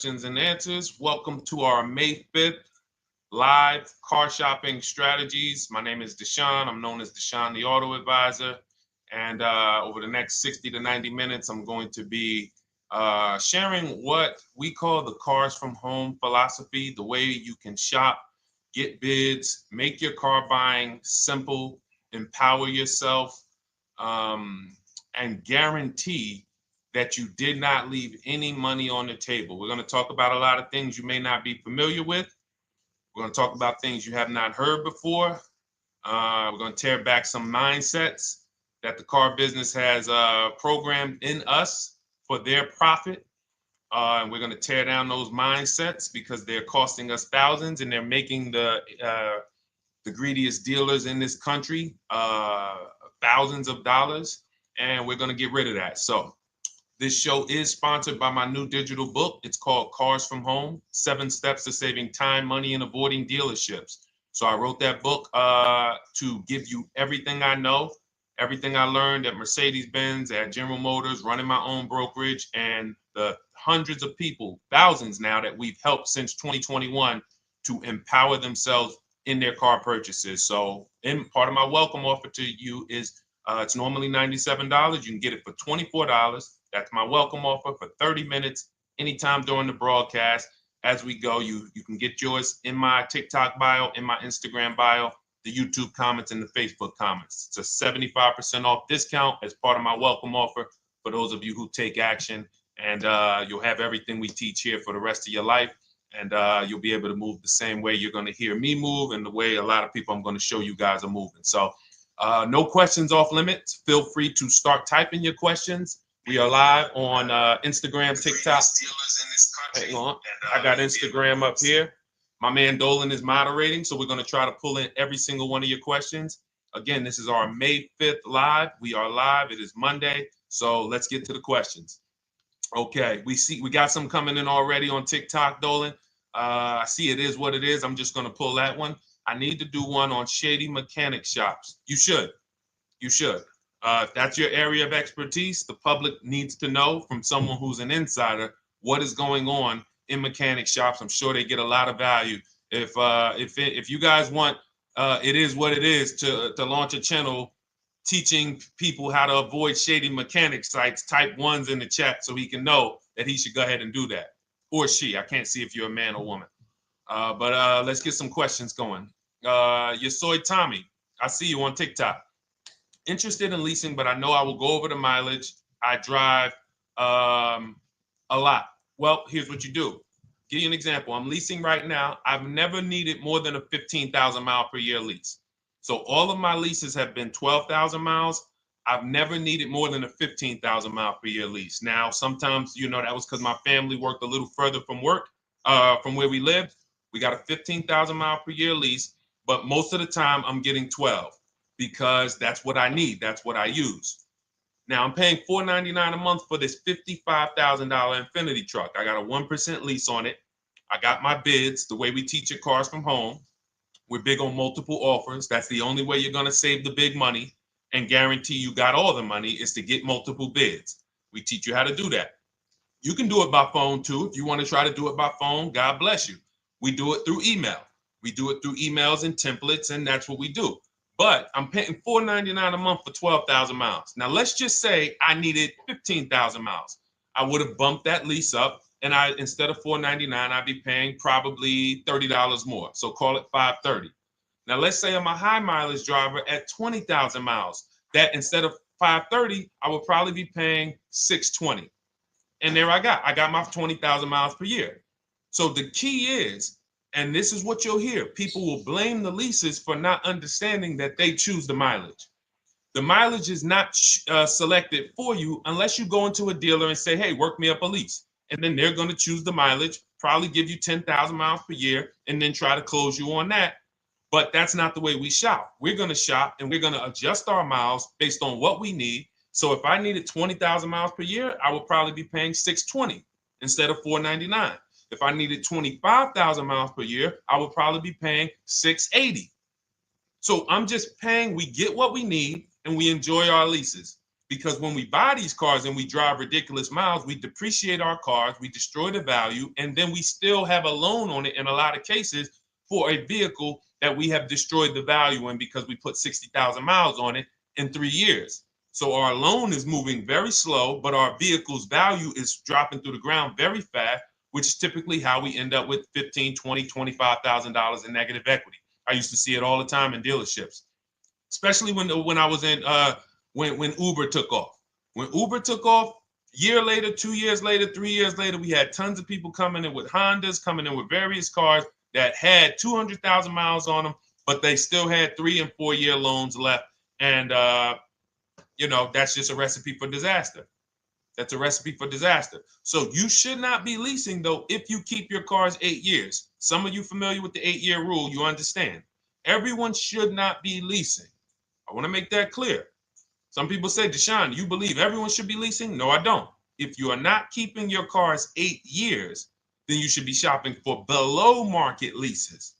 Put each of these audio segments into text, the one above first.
questions and answers. Welcome to our May 5th live car shopping strategies. My name is Deshone. I'm known as Deshone the Auto Advisor. And over the next 60 to 90 minutes, I'm going to be sharing what we call the cars from home philosophy, the way you can shop, get bids, make your car buying simple, empower yourself, and guarantee that you did not leave any money on the table. We're going to talk about a lot of things you may not be familiar with. We're going to talk about things you have not heard before. We're going to tear back some mindsets that the car business has programmed in us for their profit. And we're going to tear down those mindsets because they're costing us thousands and they're making the greediest dealers in this country thousands of dollars. And we're going to get rid of that. So this show is sponsored by my new digital book. It's called Cars from Home, 7 Steps to Saving Time, Money, and Avoiding Dealerships. So I wrote that book to give you everything I know, everything I learned at Mercedes-Benz, at General Motors, running my own brokerage, and the hundreds of people, thousands now, that we've helped since 2021 to empower themselves in their car purchases. So in part of my welcome offer to you is it's normally $97. You can get it for $24. That's my welcome offer for 30 minutes, anytime during the broadcast. As we go, you can get yours in my TikTok bio, in my Instagram bio, the YouTube comments, and the Facebook comments. It's a 75% off discount as part of my welcome offer for those of you who take action. And you'll have everything we teach here for the rest of your life. And you'll be able to move the same way you're going to hear me move and the way a lot of people I'm going to show you guys are moving. So no questions off limits. Feel free to start typing your questions. We are live on Instagram, TikTok. Hang on. I got Instagram up here. My man Dolan is moderating, so we're going to try to pull in every single one of your questions. Again, this is our May 5th live. We are live. It is Monday, so let's get to the questions. Okay, we got some coming in already on TikTok, Dolan. I see it is what it is. I'm just going to pull that one. I need to do one on shady mechanic shops. You should. If that's your area of expertise, the public needs to know from someone who's an insider what is going on in mechanic shops. I'm sure they get a lot of value. If you guys want, it is what it is to launch a channel teaching people how to avoid shady mechanic sites. Type ones in the chat so he can know that he should go ahead and do that, or she. I can't see if you're a man or woman. But let's get some questions going. Your soy Tommy, I see you on TikTok. Interested in leasing, but I know I will go over the mileage. I drive a lot. Well, here's what you do. Give you an example. I'm leasing right now. I've never needed more than a 15,000 mile per year lease. So all of my leases have been 12,000 miles. I've never needed more than a 15,000 mile per year lease. Now, sometimes, that was because my family worked a little further from where we lived. We got a 15,000 mile per year lease, but most of the time I'm getting 12 because that's what I need. That's what I use. Now I'm paying $499 a month for this $55,000 Infinity truck. I got a 1% lease on it. I got my bids, the way we teach at Cars from Home. We're big on multiple offers. That's the only way you're going to save the big money and guarantee you got all the money is to get multiple bids. We teach you how to do that. You can do it by phone too. If you want to try to do it by phone, God bless you. We do it through email. We do it through emails and templates, and that's what we do. But I'm paying $499 a month for 12,000 miles. Now, let's just say I needed 15,000 miles. I would have bumped that lease up, and instead of $499, I'd be paying probably $30 more. So call it $530. Now, let's say I'm a high mileage driver at 20,000 miles. That instead of $530, I would probably be paying $620. And there I got my 20,000 miles per year. So the key is, and this is what you'll hear, people will blame the leases for not understanding that they choose the mileage. The mileage is not selected for you unless you go into a dealer and say, hey, work me up a lease. And then they're going to choose the mileage, probably give you 10,000 miles per year, and then try to close you on that. But that's not the way we shop. We're going to shop and we're going to adjust our miles based on what we need. So if I needed 20,000 miles per year, I would probably be paying $620 instead of $499. If I needed 25,000 miles per year, I would probably be paying $680. So I'm just paying, we get what we need and we enjoy our leases. because when we buy these cars and we drive ridiculous miles, we depreciate our cars, we destroy the value, and then we still have a loan on it in a lot of cases for a vehicle that we have destroyed the value in because we put 60,000 miles on it in 3 years. So our loan is moving very slow, but our vehicle's value is dropping through the ground very fast, which is typically how we end up with $15,000, $20,000, $25,000 in negative equity. I used to see it all the time in dealerships, especially when I was in when Uber took off. When Uber took off, year later, 2 years later, 3 years later, we had tons of people coming in with Hondas, coming in with various cars that had 200,000 miles on them, but they still had 3 and 4 year loans left. And, that's just a recipe for disaster. That's a recipe for disaster. So you should not be leasing, though, if you keep your cars 8 years. Some of you familiar with the 8-year rule, you understand. Everyone should not be leasing. I want to make that clear. Some people say, Deshone, you believe everyone should be leasing? No, I don't. If you are not keeping your cars 8 years, then you should be shopping for below market leases.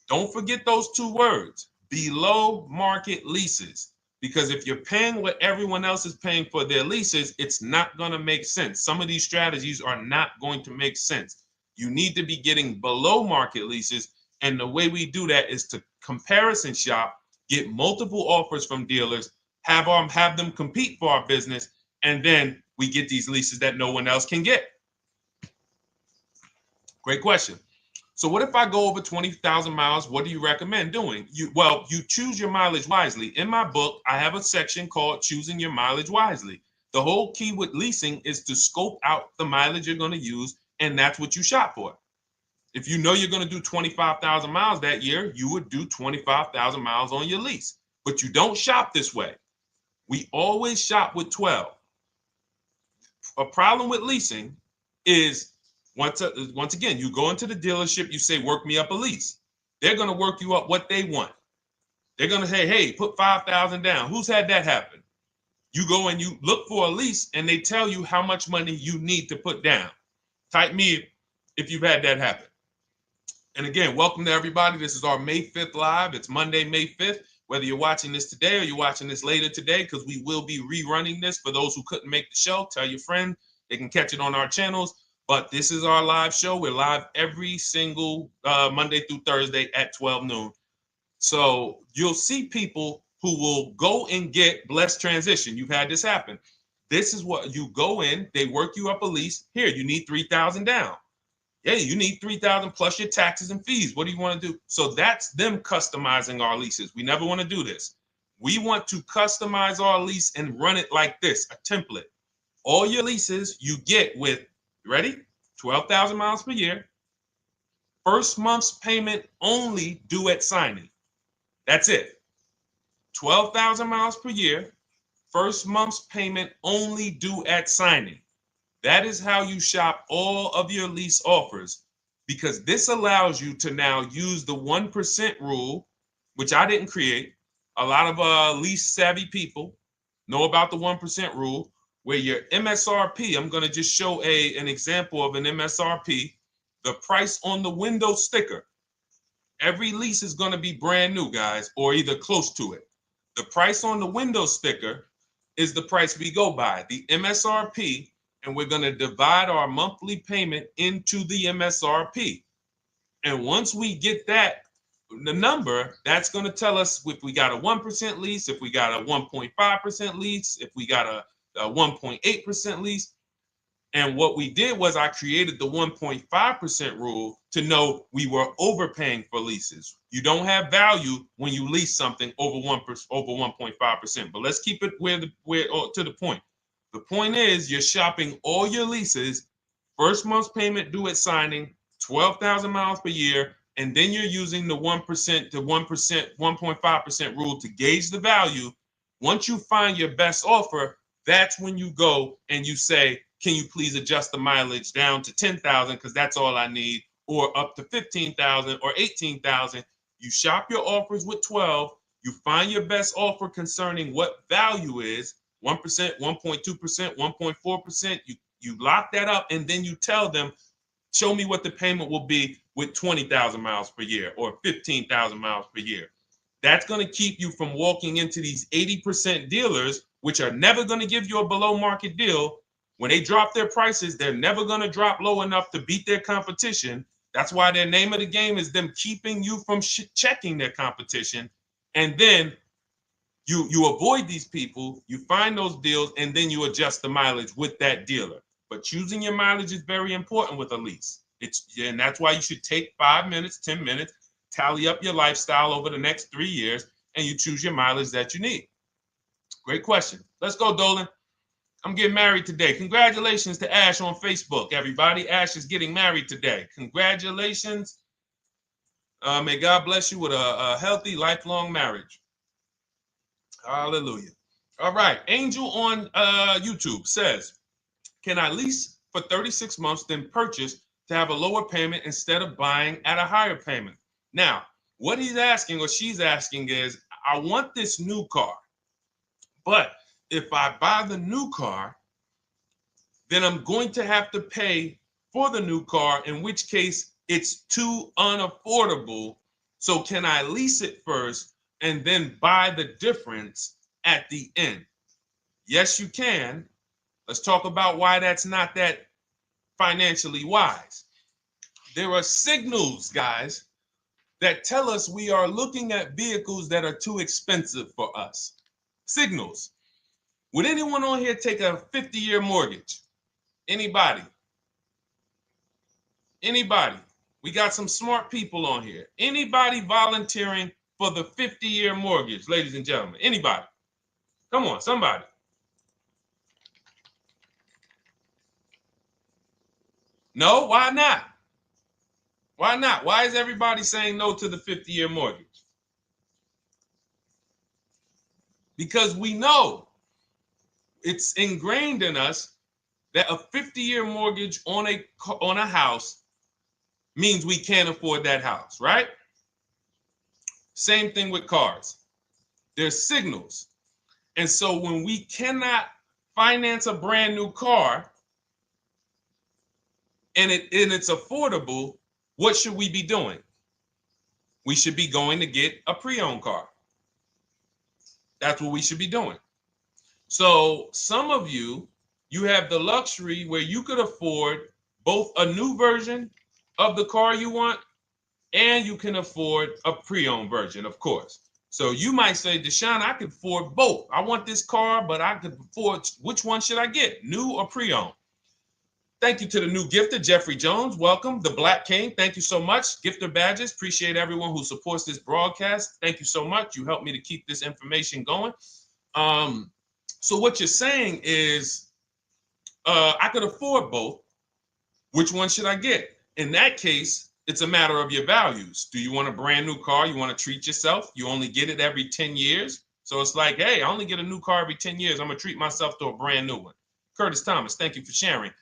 Don't forget those 2 words, below market leases. Because if you're paying what everyone else is paying for their leases, it's not going to make sense. Some of these strategies are not going to make sense. You need to be getting below market leases. And the way we do that is to comparison shop, get multiple offers from dealers, have them compete for our business, and then we get these leases that no one else can get. Great question. So what if I go over 20,000 miles? What do you recommend doing? You choose your mileage wisely. In my book, I have a section called Choosing Your Mileage Wisely. The whole key with leasing is to scope out the mileage you're going to use, and that's what you shop for. If you know you're going to do 25,000 miles that year, you would do 25,000 miles on your lease. But you don't shop this way. We always shop with 12. A problem with leasing is once again, you go into the dealership, you say, work me up a lease. They're going to work you up what they want. They're going to say, hey, put 5,000 down. Who's had that happen? You go and you look for a lease and they tell you how much money you need to put down. Type me if you've had that happen. And again, welcome to everybody. This is our May 5th live. It's Monday, May 5th. Whether you're watching this today or you're watching this later today, because we will be rerunning this. For those who couldn't make the show, tell your friend. They can catch it on our channels. But this is our live show. We're live every single Monday through Thursday at 12 noon. So you'll see people who will go and get blessed transition. You've had this happen. This is what you go in. They work you up a lease. Here, you need 3,000 down. Yeah, you need 3,000 plus your taxes and fees. What do you want to do? So that's them customizing our leases. We never want to do this. We want to customize our lease and run it like this, a template. All your leases you get with, ready? 12,000 miles per year. First month's payment only due at signing. That's it. 12,000 miles per year. First month's payment only due at signing. That is how you shop all of your lease offers, because this allows you to now use the 1% rule, which I didn't create. A lot of lease savvy people know about the 1% rule, where your MSRP, I'm going to just show an example of an MSRP, the price on the window sticker. Every lease is going to be brand new, guys, or either close to it. The price on the window sticker is the price we go by, the MSRP, and we're going to divide our monthly payment into the MSRP. And once we get that, the number, that's going to tell us if we got a 1% lease, if we got a 1.5% lease, if we got a 1.8% lease. And what we did was I created the 1.5% rule to know we were overpaying for leases. You don't have value when you lease something over 1.5%. But let's keep it to the point. The point is you're shopping all your leases, first month's payment due at signing, 12,000 miles per year, and then you're using the 1% to 1.5% rule to gauge the value. Once you find your best offer, that's when you go and you say, can you please adjust the mileage down to 10,000 because that's all I need, or up to 15,000 or 18,000. You shop your offers with 12. You find your best offer concerning what value is, 1%, 1.2%, 1.4%. You lock that up, and then you tell them, show me what the payment will be with 20,000 miles per year or 15,000 miles per year. That's going to keep you from walking into these 80% dealers which are never going to give you a below market deal, when they drop their prices, they're never going to drop low enough to beat their competition. That's why their name of the game is them keeping you from checking their competition. And then you avoid these people, you find those deals, and then you adjust the mileage with that dealer. But choosing your mileage is very important with a lease. And that's why you should take 5 minutes, 10 minutes, tally up your lifestyle over the next 3 years, and you choose your mileage that you need. Great question. Let's go, Dolan. I'm getting married today. Congratulations to Ash on Facebook, everybody. Ash is getting married today. Congratulations. May God bless you with a healthy, lifelong marriage. Hallelujah. All right. Angel on YouTube says, can I lease for 36 months, then purchase to have a lower payment instead of buying at a higher payment? Now, what he's asking or she's asking is, I want this new car, but if I buy the new car, then I'm going to have to pay for the new car, in which case it's too unaffordable. So can I lease it first and then buy the difference at the end? Yes, you can. Let's talk about why that's not that financially wise. There are signals, guys, that tell us we are looking at vehicles that are too expensive for us. Signals. Would anyone on here take a 50-year mortgage? Anybody? Anybody? We got some smart people on here. Anybody volunteering for the 50-year mortgage, ladies and gentlemen? Anybody? Come on, somebody. No, why not? Why not? Why is everybody saying no to the 50-year mortgage? Because we know it's ingrained in us that a 50-year mortgage on a house means we can't afford that house, right? Same thing with cars. There's signals. And so when we cannot finance a brand new car and it's affordable, what should we be doing? We should be going to get a pre-owned car. That's what we should be doing. So some of you have the luxury where you could afford both a new version of the car you want, and you can afford a pre-owned version, of course. So you might say, Deshone, I could afford both. I want this car, but I could afford, which one should I get, new or pre-owned? Thank you to the new gifter, Jeffrey Jones. Welcome. The Black King. Thank you so much. Gifter badges. Appreciate everyone who supports this broadcast. Thank you so much. You helped me to keep this information going. So what you're saying is, I could afford both. Which one should I get? In that case, it's a matter of your values. Do you want a brand new car? You want to treat yourself? You only get it every 10 years. So it's like, hey, I only get a new car every 10 years. I'm going to treat myself to a brand new one. Curtis Thomas, thank you for sharing.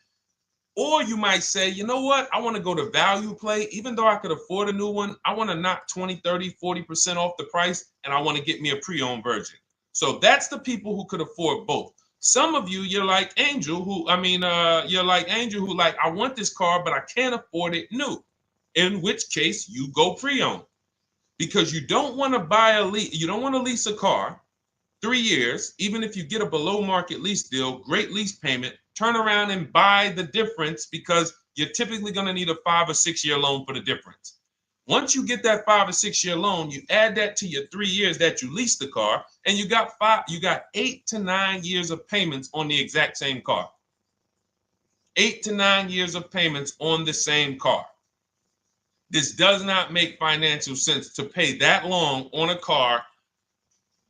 Or you might say, you know what? I want to go to value play. Even though I could afford a new one, I want to knock 20, 30, 40% off the price, and I want to get me a pre-owned version. So that's the people who could afford both. Some of you, you're like Angel, I want this car, but I can't afford it new. In which case, you go pre-owned. Because you don't want to buy a lease, you don't want to lease a car 3 years, even if you get a below market lease deal, great lease payment, turn around and buy the difference, because you're typically going to need a 5 or 6 year loan for the difference. Once you get that 5 or 6 year loan, you add that to your 3 years that you leased the car, and you got 8 to 9 years of payments on the exact same car. 8 to 9 years of payments on the same car. This does not make financial sense to pay that long on a car.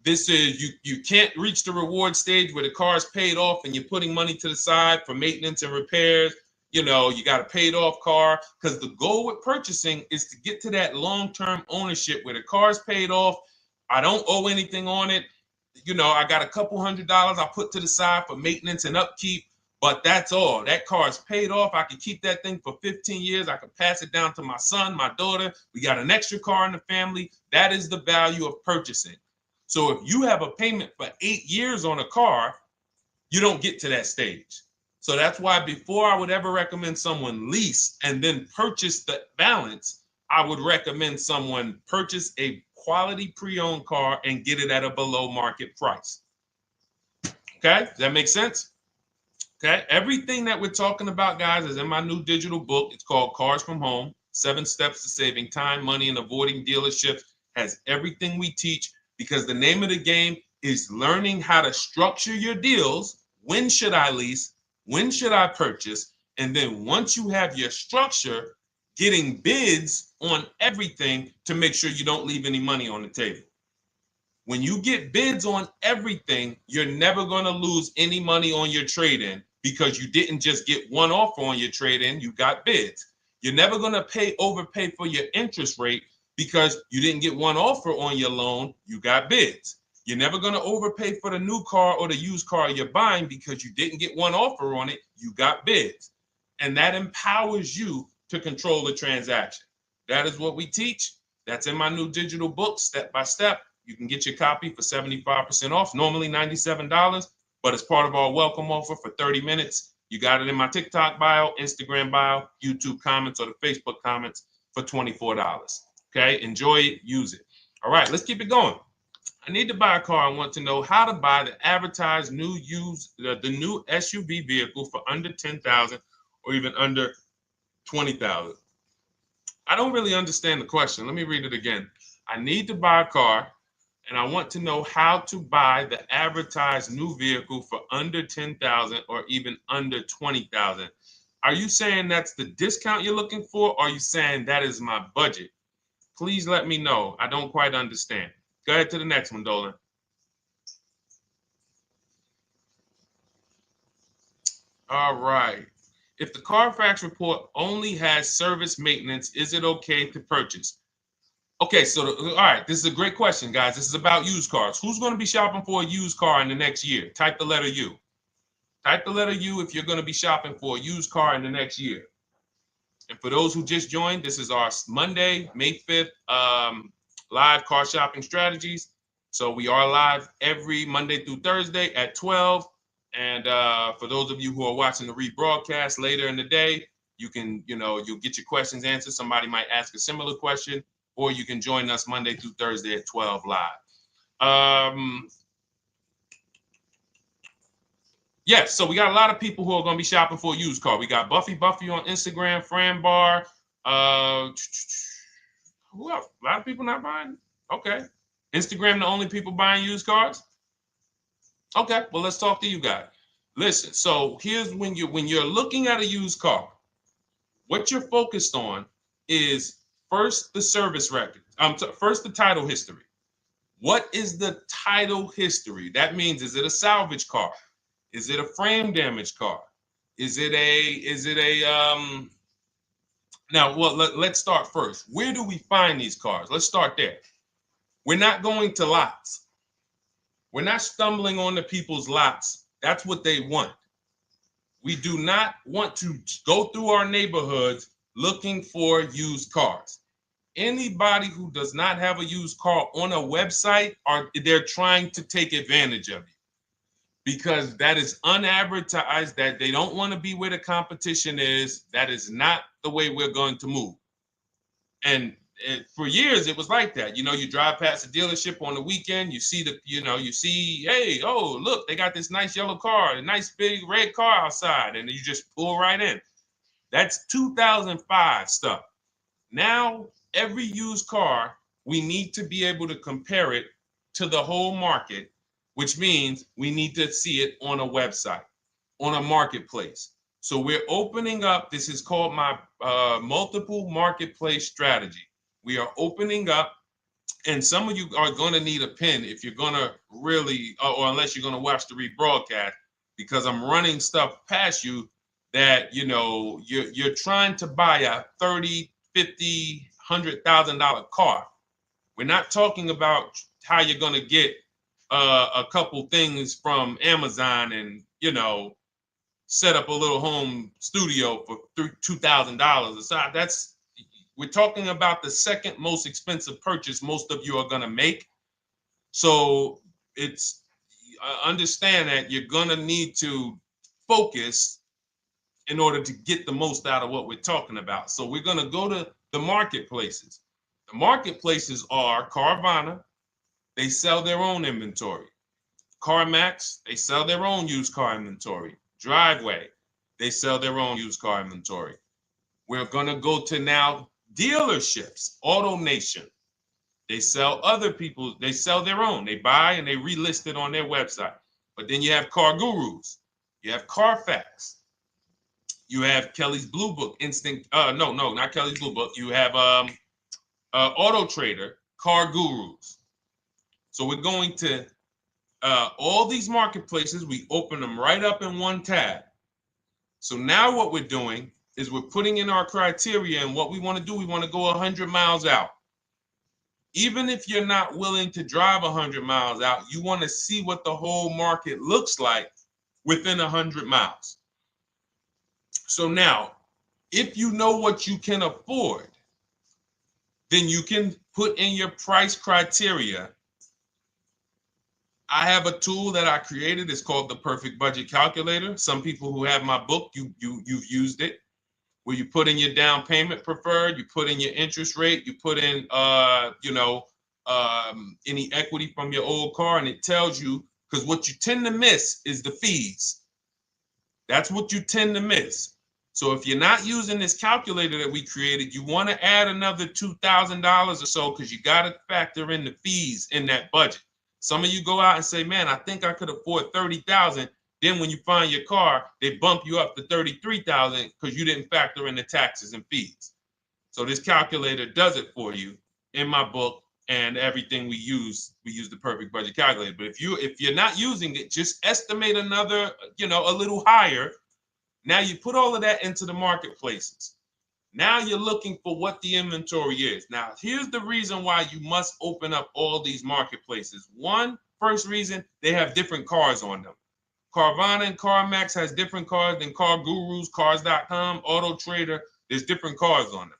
This is, you can't reach the reward stage where the car is paid off and you're putting money to the side for maintenance and repairs. You know, you got a paid off car, because the goal with purchasing is to get to that long-term ownership where the car is paid off. I don't owe anything on it. You know, I got a couple $100 I put to the side for maintenance and upkeep, but that's all. That car is paid off. I can keep that thing for 15 years. I can pass it down to my son, my daughter. We got an extra car in the family. That is the value of purchasing. So if you have a payment for 8 years on a car, you don't get to that stage. So that's why before I would ever recommend someone lease and then purchase the balance, I would recommend someone purchase a quality pre-owned car and get it at a below market price. Okay, does that make sense? Okay, everything that we're talking about, guys, is in my new digital book. It's called Cars from Home, 7 Steps to Saving Time, Money, and Avoiding Dealerships. Has everything we teach, because the name of the game is learning how to structure your deals. When should I lease? When should I purchase? And then once you have your structure, getting bids on everything to make sure you don't leave any money on the table. When you get bids on everything, you're never going to lose any money on your trade-in, because you didn't just get one offer on your trade-in, you got bids. You're never going to overpay for your interest rate, because you didn't get one offer on your loan, you got bids. You're never going to overpay for the new car or the used car you're buying, because you didn't get one offer on it, you got bids. And that empowers you to control the transaction. That is what we teach. That's in my new digital book, step by step. You can get your copy for 75% off, normally $97, but it's part of our welcome offer for 30 minutes. You got it in my TikTok bio, Instagram bio, YouTube comments, or the Facebook comments for $24. Okay, enjoy it, use it. All right, let's keep it going. I need to buy a car. I want to know how to buy the advertised new the new SUV vehicle for under $10,000 or even under $20,000. I don't really understand the question. Let me read it again. I need to buy a car, and I want to know how to buy the advertised new vehicle for under $10,000 or even under $20,000. Are you saying that's the discount you're looking for, or are you saying that is my budget? Please let me know. I don't quite understand. Go ahead to the next one, Dolan. All right. If the Carfax report only has service maintenance, is it okay to purchase? Okay, so all right, this is a great question, guys. This is about used cars. Who's going to be shopping for a used car in the next year? Type the letter U. Type the letter U if you're going to be shopping for a used car in the next year. And for those who just joined, this is our Monday, May 5th, live car shopping strategies. So we are live every Monday through Thursday at 12. And for those of you who are watching the rebroadcast later in the day, you can, you'll get your questions answered. Somebody might ask a similar question, or you can join us Monday through Thursday at 12 live. Yes, so we got a lot of people who are going to be shopping for a used car. We got Buffy on Instagram, Fran Bar. Who else? A lot of people not buying. Okay. Instagram, the only people buying used cars? Okay, well, let's talk to you guys. Listen, so here's when you're looking at a used car, what you're focused on is first the service record. First the title history. What is the title history? That means, is it a salvage car? Is it a frame damage car? Is it a now, well, let's start first. Where do we find these cars? Let's start there. We're not going to lots. We're not stumbling onto people's lots. That's what they want. We do not want to go through our neighborhoods looking for used cars. Anybody who does not have a used car on a website, they're trying to take advantage of you, because that is unadvertised, that they don't want to be where the competition is. That is not the way we're going to move. And for years, it was like that. You drive past a dealership on the weekend, you see hey, oh, look, they got this nice yellow car, a nice big red car outside, and you just pull right in. That's 2005 stuff. Now, every used car, we need to be able to compare it to the whole market, which means we need to see it on a website, on a marketplace. So we're opening up, this is called my multiple marketplace strategy. We are opening up, and some of you are going to need a pen if you're going to really, or unless you're going to watch the rebroadcast, because I'm running stuff past you that, you're trying to buy a $30,000, $50,000, $100,000 car. We're not talking about how you're going to get a couple things from Amazon and, set up a little home studio for $2,000 aside. We're talking about the second most expensive purchase most of you are going to make. So it's understand that you're going to need to focus in order to get the most out of what we're talking about. So we're going to go to the marketplaces. The marketplaces are Carvana. They sell their own inventory. CarMax, they sell their own used car inventory. Driveway, they sell their own used car inventory. We're going to go to now dealerships. AutoNation, they sell other people's, they sell their own. They buy and they relist it on their website. But then you have Car Gurus, you have Carfax, you have Kelly's Blue Book, no, not Kelly's Blue Book. You have Auto Trader, Car Gurus. So we're going to all these marketplaces, we open them right up in one tab. So now what we're doing is we're putting in our criteria, and what we want to do, we want to go 100 miles out. Even if you're not willing to drive 100 miles out, you want to see what the whole market looks like within 100 miles. So now, if you know what you can afford, then you can put in your price criteria. I have a tool that I created. It's called the Perfect Budget Calculator. Some people who have my book, you've used it, where you put in your down payment preferred, you put in your interest rate, you put in any equity from your old car, and it tells you, because what you tend to miss is the fees. That's what you tend to miss. So if you're not using this calculator that we created, you want to add another $2,000 or so, because you got to factor in the fees in that budget. Some of you go out and say, man, I think I could afford $30,000. Then when you find your car, they bump you up to $33,000 because you didn't factor in the taxes and fees. So this calculator does it for you in my book, and everything we use the Perfect Budget Calculator. But if you're not using it, just estimate another, a little higher. Now you put all of that into the marketplaces. Now you're looking for what the inventory is. Now, here's the reason why you must open up all these marketplaces. First reason, they have different cars on them. Carvana and CarMax has different cars than Car Gurus, Cars.com, Auto Trader. There's different cars on them.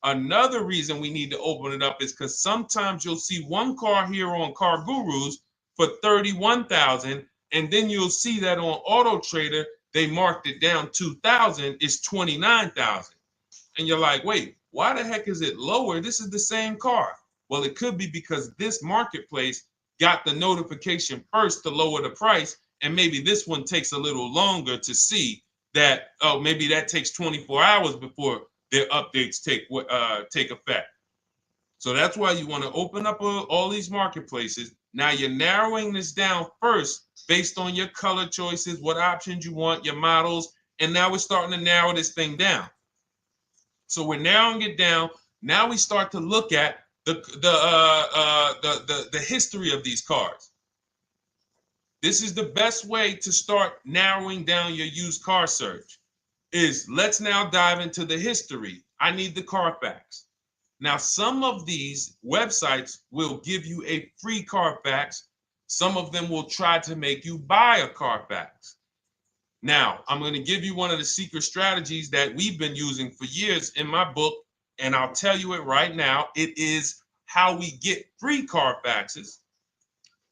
Another reason we need to open it up is because sometimes you'll see one car here on Car Gurus for $31,000, and then you'll see that on Auto Trader they marked it down $2,000. It's $29,000. And you're like, wait, why the heck is it lower? This is the same car. Well, it could be because this marketplace got the notification first to lower the price, and maybe this one takes a little longer to see that, oh, maybe that takes 24 hours before their updates take effect. So that's why you want to open up all these marketplaces. Now you're narrowing this down first based on your color choices, what options you want, your models, and now we're starting to narrow this thing down. So we're narrowing it down. Now we start to look at the history of these cars. This is the best way to start narrowing down your used car search. Let's now dive into the history. I need the Carfax. Now, some of these websites will give you a free Carfax. Some of them will try to make you buy a Carfax. Now, I'm going to give you one of the secret strategies that we've been using for years in my book, and I'll tell you it right now. It is how we get free Carfaxes,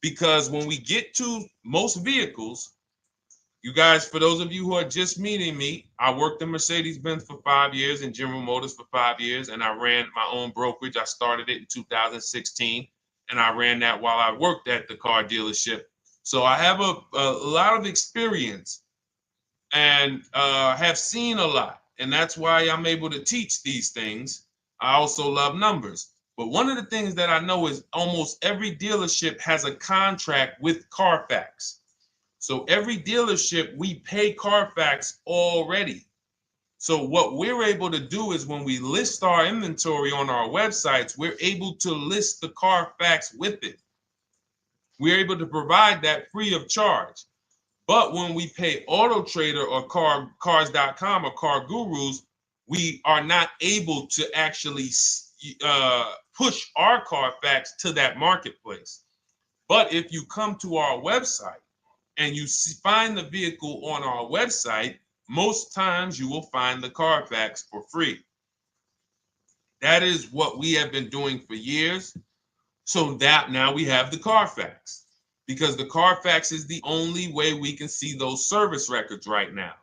because when we get to most vehicles, you guys, for those of you who are just meeting me, I worked in Mercedes-Benz for 5 years and General Motors for 5 years, and I ran my own brokerage. I started it in 2016, and I ran that while I worked at the car dealership. So I have a lot of experience and have seen a lot, and that's why I'm able to teach these things. I also love numbers. But one of the things that I know is almost every dealership has a contract with Carfax. So every dealership, we pay Carfax already. So what we're able to do is when we list our inventory on our websites, we're able to list the Carfax with it. We're able to provide that free of charge. But when we pay Auto Trader or Cars.com or Car Gurus, we are not able to actually push our Carfax to that marketplace. But if you come to our website and you find the vehicle on our website, most times you will find the Carfax for free. That is what we have been doing for years. So that now we have the Carfax, because the Carfax is the only way we can see those service records right now,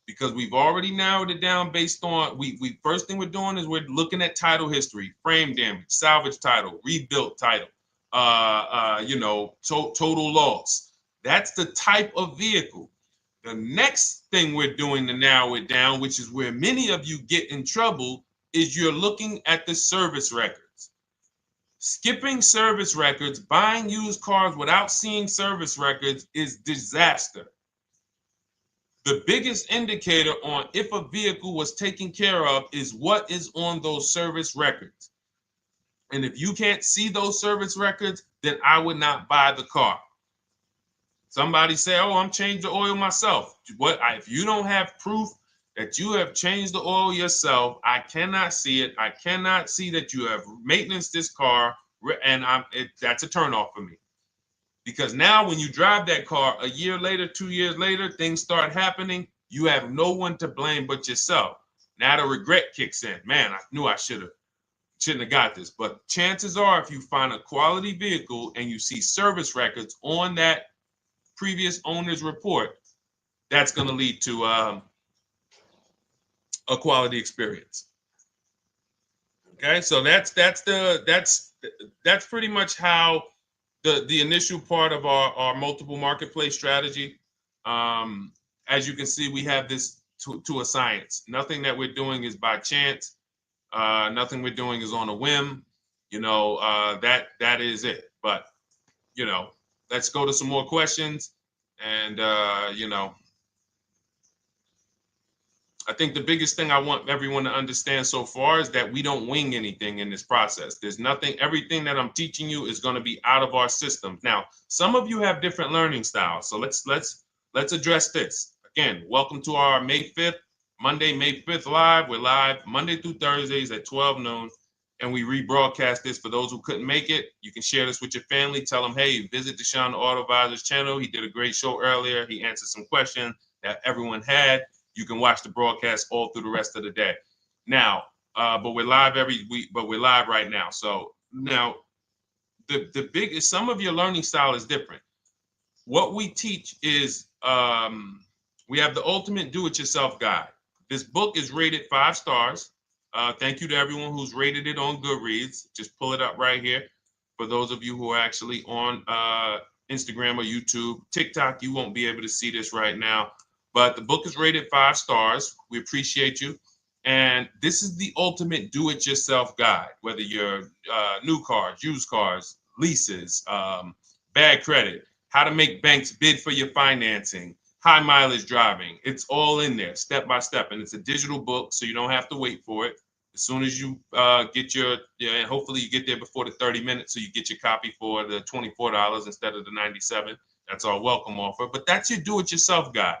because we've already narrowed it down based on, first thing we're doing is we're looking at title history, frame damage, salvage title, rebuilt title, total loss. That's the type of vehicle. The next thing we're doing to narrow it down, which is where many of you get in trouble, is you're looking at the service records. Skipping service records, buying used cars without seeing service records is disaster. The biggest indicator on if a vehicle was taken care of is what is on those service records. And if you can't see those service records, then I would not buy the car. Somebody say, oh, I'm changing the oil myself. If you don't have proof that you have changed the oil yourself, I cannot see it. I cannot see that you have maintenance this car, and that's a turnoff for me. Because now when you drive that car a year later, 2 years later, things start happening. You have no one to blame but yourself. Now the regret kicks in. Man, I knew I shouldn't have got this. But chances are, if you find a quality vehicle and you see service records on that previous owner's report, that's going to lead to a quality experience. Okay, so that's pretty much how the initial part of our multiple marketplace strategy. As you can see, we have this to a science. Nothing that we're doing is by chance. Nothing we're doing is on a whim. That is it. But let's go to some more questions. And I think the biggest thing I want everyone to understand so far is that we don't wing anything in this process. There's nothing, everything that I'm teaching you is going to be out of our system. Now, some of you have different learning styles. So let's address this. Again, welcome to our May 5th, Monday, May 5th live. We're live Monday through Thursdays at 12 noon. And we rebroadcast this for those who couldn't make it. You can share this with your family. Tell them, hey, visit Deshone the Auto Advisor's channel. He did a great show earlier. He answered some questions that everyone had. You can watch the broadcast all through the rest of the day. Now, but we're live every week, but we're live right now. So now the biggest, some of your learning style is different. What we teach is we have the ultimate do-it-yourself guide. This book is rated 5 stars. Thank you to everyone who's rated it on Goodreads. Just pull it up right here. For those of you who are actually on Instagram or YouTube, TikTok, you won't be able to see this right now. But the book is rated 5 stars. We appreciate you. And this is the ultimate do-it-yourself guide, whether you're new cars, used cars, leases, bad credit, how to make banks bid for your financing, high mileage driving. It's all in there, step by step. And it's a digital book, so you don't have to wait for it. As soon as you get your, and hopefully you get there before the 30 minutes, so you get your copy for the $24 instead of the $97. That's our welcome offer. But that's your do-it-yourself guide.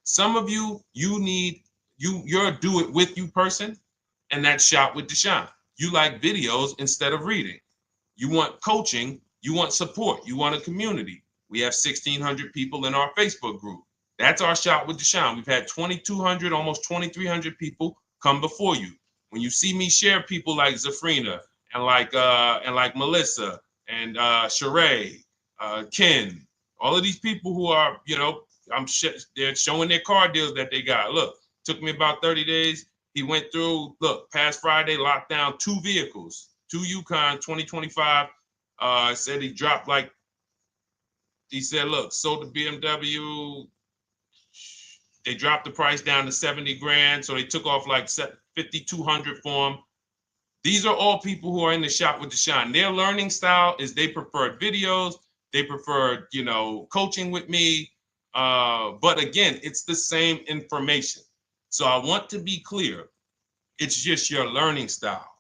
Some of you, you're a do-it-with-you person, and that's Shop with Deshone. You like videos instead of reading. You want coaching. You want support. You want a community. We have 1,600 people in our Facebook group. That's our Shop with Deshone. We've had 2,200, almost 2,300 people come before you. When you see me share people like Zafrina and like Melissa and Sheree, Ken, all of these people who are, they're showing their car deals that they got. Look, took me about 30 days. He went through, look, past Friday, locked down 2 vehicles, 2 Yukon 2025. Said he dropped he said, look, sold the BMW. They dropped the price down to 70 grand. So they took off like 5,200 for him. These are all people who are in the Shop with Deshone. Their learning style is they prefer videos. They prefer, coaching with me. But again, it's the same information. So I want to be clear. It's just your learning style.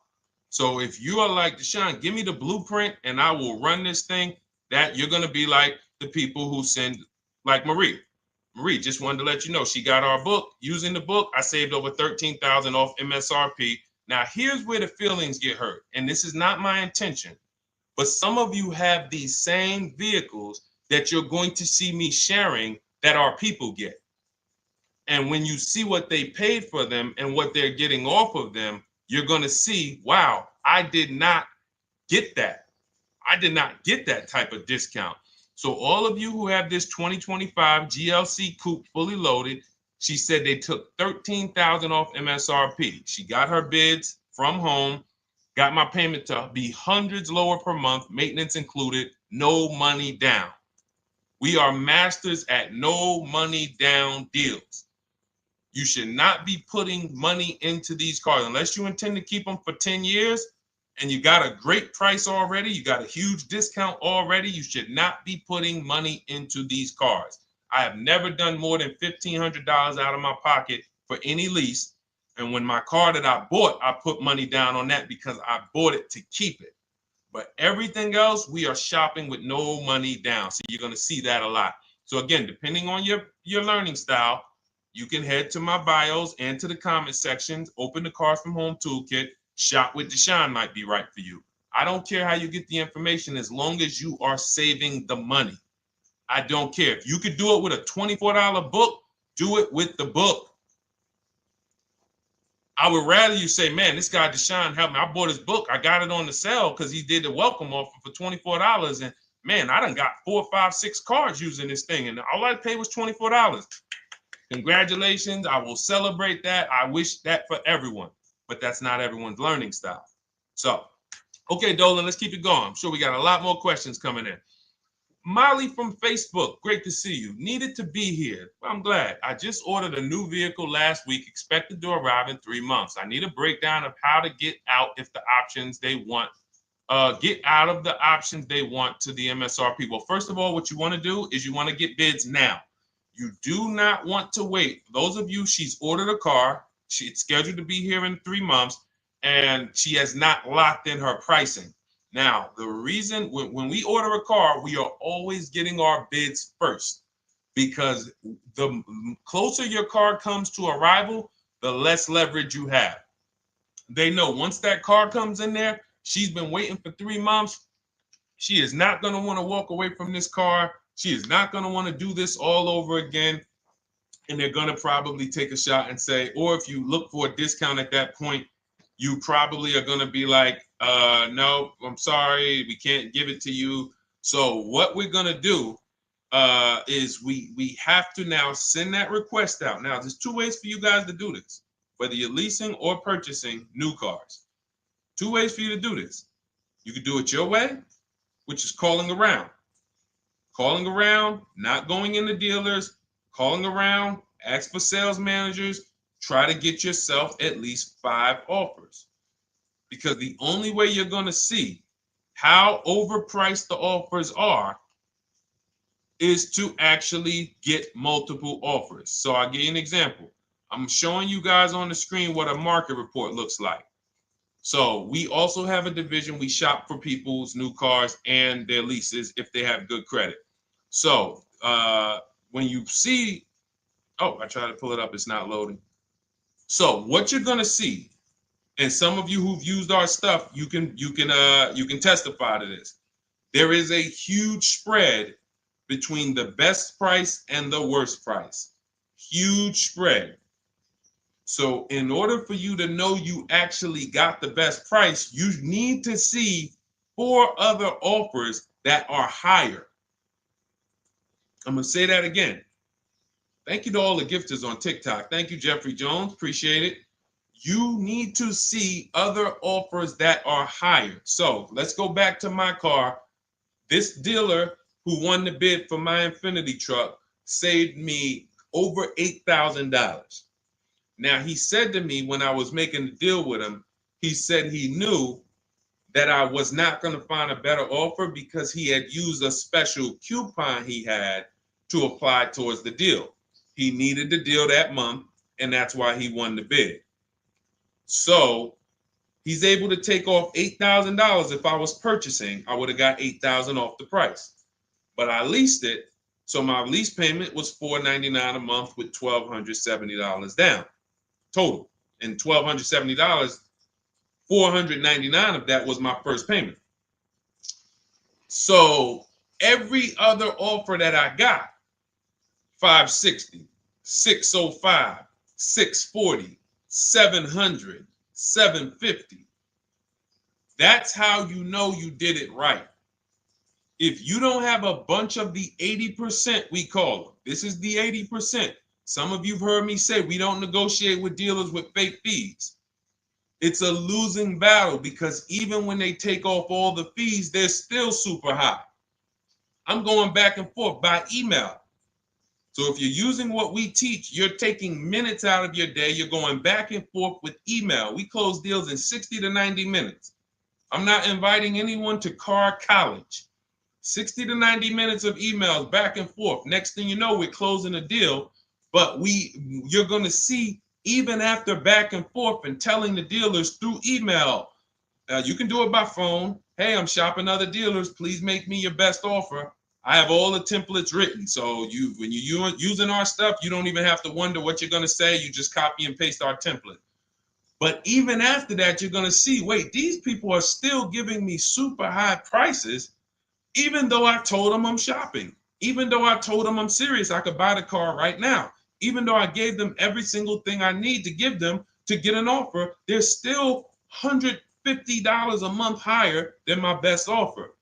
So if you are like Deshone, give me the blueprint and I will run this thing. That you're going to be like the people who send, like Marie. Marie just wanted to let you know she got our book. Using the book, I saved over $13,000 off MSRP. Now, here's where the feelings get hurt. And this is not my intention. But some of you have these same vehicles that you're going to see me sharing that our people get. And when you see what they paid for them and what they're getting off of them, you're going to see, wow, I did not get that. I did not get that type of discount. So all of you who have this 2025 GLC coupe fully loaded, she said they took $13,000 off MSRP. She got her bids from home, got my payment to be hundreds lower per month, maintenance included, no money down. We are masters at no money down deals. You should not be putting money into these cars unless you intend to keep them for 10 years and you got a great price already. You got a huge discount already. You should not be putting money into these cars. I have never done more than $1,500 out of my pocket for any lease. And when my car that I bought, I put money down on that because I bought it to keep it. But everything else, we are shopping with no money down. So you're going to see that a lot. So again, depending on your learning style, you can head to my bios and to the comment sections, open the Cars from Home Toolkit, Shop with Deshone might be right for you. I don't care how you get the information as long as you are saving the money. I don't care. If you could do it with a $24 book, do it with the book. I would rather you say, man, this guy Deshone helped me. I bought his book. I got it on the sale because he did the welcome offer for $24. And man, I done got 4, 5, 6 cars using this thing. And all I paid was $24. Congratulations. I will celebrate that. I wish that for everyone, but that's not everyone's learning style. So, okay, Dolan, let's keep it going. I'm sure we got a lot more questions coming in. Molly from Facebook, great to see you. Needed to be here. I'm glad. I just ordered a new vehicle last week, expected to arrive in 3 months. I need a breakdown of how to get out if the options they want, get out of the options they want to the MSRP. Well, first of all, what you want to do is you want to get bids now. You do not want to wait. For those of you, she's ordered a car. She's scheduled to be here in 3 months, and she has not locked in her pricing. Now, the reason when we order a car, we are always getting our bids first because the closer your car comes to arrival, the less leverage you have. They know once that car comes in there, she's been waiting for 3 months. She is not going to want to walk away from this car. She is not going to want to do this all over again. And they're going to probably take a shot and say, or if you look for a discount at that point, you probably are going to be like, no, I'm sorry, we can't give it to you. So what we're going to do is we have to now send that request out. Now, there's 2 ways for you guys to do this, whether you're leasing or purchasing new cars. 2 ways for you to do this. You can do it your way, which is calling around. Calling around, not going into dealers, calling around, ask for sales managers, try to get yourself at least 5 offers. Because the only way you're going to see how overpriced the offers are is to actually get multiple offers. So I'll give you an example. I'm showing you guys on the screen what a market report looks like. So we also have a division. We shop for people's new cars and their leases if they have good credit. So when you see, oh, I tried to pull it up. It's not loading. So what you're going to see, and some of you who've used our stuff, you can testify to this. There is a huge spread between the best price and the worst price. Huge spread. So in order for you to know you actually got the best price, you need to see 4 other offers that are higher. I'm going to say that again. Thank you to all the gifters on TikTok. Thank you, Jeffrey Jones. Appreciate it. You need to see other offers that are higher. So let's go back to my car. This dealer who won the bid for my Infiniti truck saved me over $8,000. Now, he said to me when I was making the deal with him, he said he knew that I was not going to find a better offer because he had used a special coupon he had to apply towards the deal. He needed the deal that month, and that's why he won the bid. So he's able to take off $8,000. If I was purchasing, I would have got $8,000 off the price. But I leased it, so my lease payment was $499 a month with $1,270 down total. And $1,270, $499 of that was my first payment. So every other offer that I got, $560, $605, $640, $700, $750. That's how you know you did it right. If you don't have a bunch of the 80%, we call them. This is the 80%. Some of you have heard me say we don't negotiate with dealers with fake fees. It's a losing battle because even when they take off all the fees, they're still super high. I'm going back and forth by email. So if you're using what we teach, you're taking minutes out of your day. You're going back and forth with email. We close deals in 60 to 90 minutes. I'm not inviting anyone to car college. 60 to 90 minutes of emails back and forth. Next thing you know, we're closing a deal. But you're going to see, even after back and forth and telling the dealers through email, you can do it by phone. Hey, I'm shopping other dealers. Please make me your best offer. I have all the templates written. So when you're using our stuff, you don't even have to wonder what you're going to say. You just copy and paste our template. But even after that, you're going to see, wait, these people are still giving me super high prices, even though I told them I'm shopping, even though I told them I'm serious, I could buy the car right now, even though I gave them every single thing I need to give them to get an offer, they're still $150 a month higher than my best offer.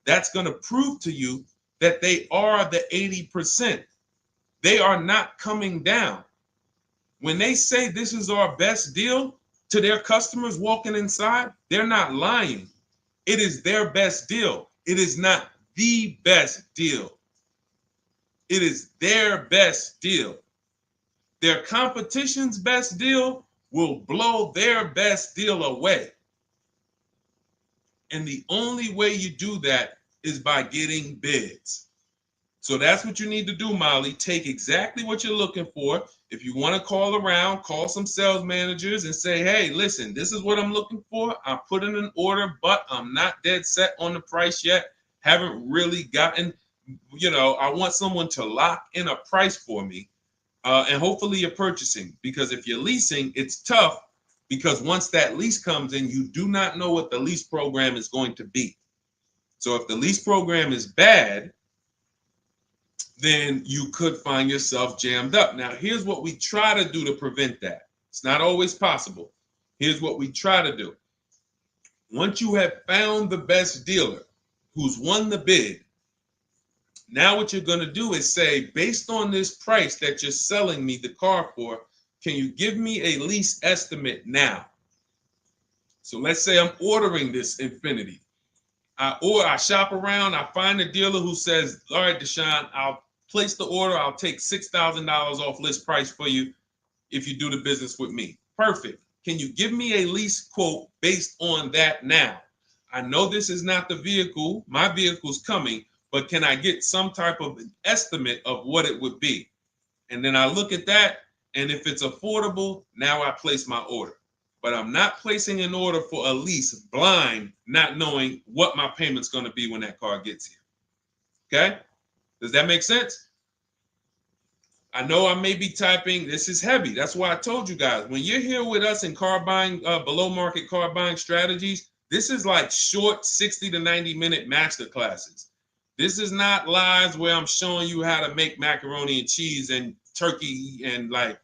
That's going to prove to you that they are the 80%. They are not coming down. When they say this is our best deal to their customers walking inside, they're not lying. It is their best deal. It is not the best deal. It is their best deal. Their competition's best deal will blow their best deal away. And the only way you do that is by getting bids. So that's what you need to do, Molly. Take exactly what you're looking for. If you want to call around, call some sales managers and say, hey, listen, this is what I'm looking for. I put in an order, but I'm not dead set on the price yet. Haven't really gotten, I want someone to lock in a price for me. And hopefully you're purchasing, because if you're leasing, it's tough, because once that lease comes in, you do not know what the lease program is going to be. So if the lease program is bad, then you could find yourself jammed up. Now, here's what we try to do to prevent that. It's not always possible. Here's what we try to do. Once you have found the best dealer who's won the bid, now what you're going to do is say, based on this price that you're selling me the car for, can you give me a lease estimate now? So let's say I'm ordering this Infiniti. I shop around, I find a dealer who says, all right, Deshone, I'll place the order. I'll take $6,000 off list price for you if you do the business with me. Perfect. Can you give me a lease quote based on that now? I know this is not the vehicle. My vehicle's coming, but can I get some type of an estimate of what it would be? And then I look at that, and if it's affordable, now I place my order. But I'm not placing an order for a lease blind, not knowing what my payment's going to be when that car gets here. Okay? Does that make sense? I know I may be typing, this is heavy. That's why I told you guys, when you're here with us in car buying, below market car buying strategies, this is like short 60 to 90 minute master classes. This is not lives where I'm showing you how to make macaroni and cheese and turkey and like,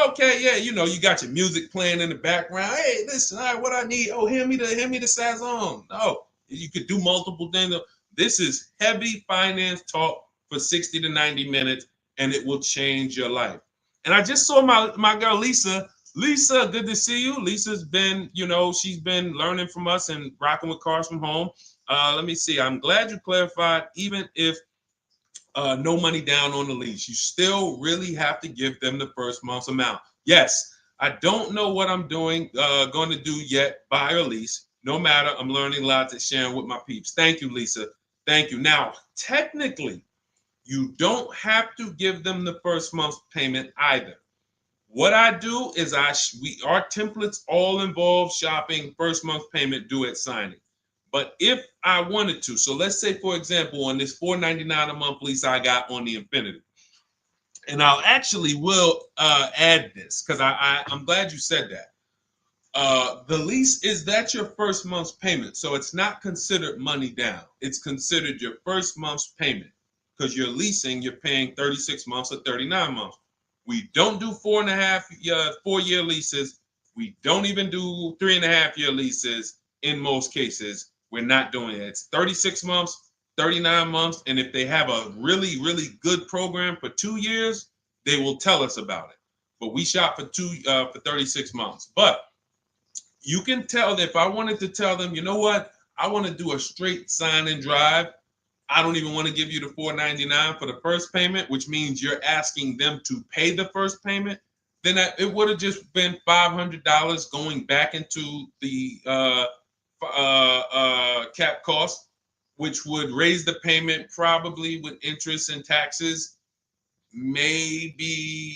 okay, yeah, you got your music playing in the background. Hey, listen, all right, what I need? Oh, hand me the sazon. No, you could do multiple things. This is heavy finance talk for 60 to 90 minutes, and it will change your life. And I just saw my girl Lisa. Lisa, good to see you. Lisa's been, she's been learning from us and rocking with cars from home. Let me see. I'm glad you clarified, even if no money down on the lease, you still really have to give them the first month's amount. Yes, I don't know what I'm going to do yet, buy or lease. No matter, I'm learning lots and sharing with my peeps. Thank you, Lisa. Thank you. Now, technically, you don't have to give them the first month's payment either. What I do is our templates all involve shopping, first month payment due at signing. But if I wanted to, so let's say, for example, on this $499 a month lease I got on the Infiniti, and I'll actually will add this because I'm glad you said that. The lease is that your first month's payment, so it's not considered money down. It's considered your first month's payment because you're leasing, you're paying 36 months or 39 months. We don't do 4-year leases. We don't even do 3.5-year leases in most cases. We're not doing it. It's 36 months, 39 months. And if they have a really, really good program for 2 years, they will tell us about it. But we shop for 36 months. But you can tell that if I wanted to tell them, you know what, I want to do a straight sign and drive, I don't even want to give you the $499 for the first payment, which means you're asking them to pay the first payment, then it would have just been $500 going back into the cap cost, which would raise the payment probably with interest and taxes, maybe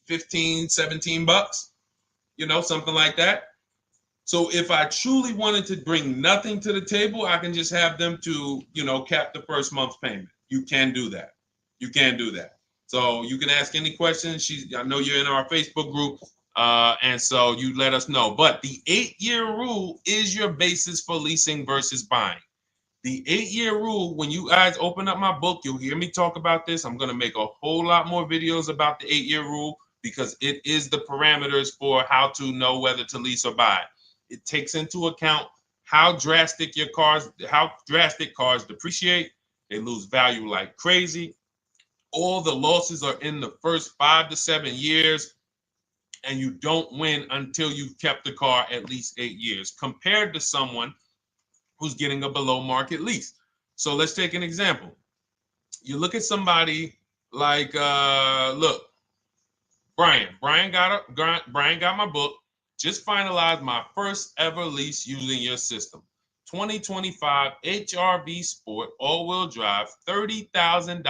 15, 17 bucks, something like that. So if I truly wanted to bring nothing to the table, I can just have them to, cap the first month's payment. You can do that. You can do that. So you can ask any questions. I know you're in our Facebook group, and so you let us know. But the 8-year rule is your basis for leasing versus buying. The 8-year rule, when you guys open up my book, you'll hear me talk about this. I'm going to make a whole lot more videos about the 8-year rule because it is the parameters for how to know whether to lease or buy. It takes into account how drastic cars depreciate. They lose value like crazy. All the losses are in the first 5 to 7 years, and you don't win until you've kept the car at least 8 years, compared to someone who's getting a below market lease. So let's take an example. You look at somebody like, look, Brian. Brian got my book. Just finalized my first ever lease using your system. 2025 HRV Sport all-wheel drive, $30,000,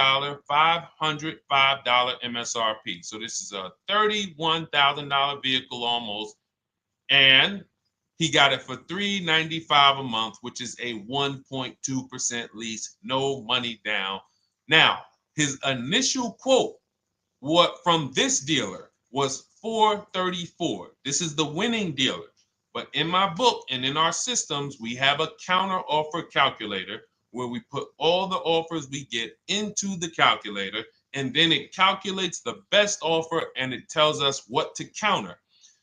$505 MSRP. So this is a $31,000 vehicle almost, and he got it for $395 a month, which is a 1.2% lease, no money down. Now, his initial quote from this dealer was $434. This is the winning dealer. But in my book and in our systems, we have a counter offer calculator where we put all the offers we get into the calculator, and then it calculates the best offer and it tells us what to counter.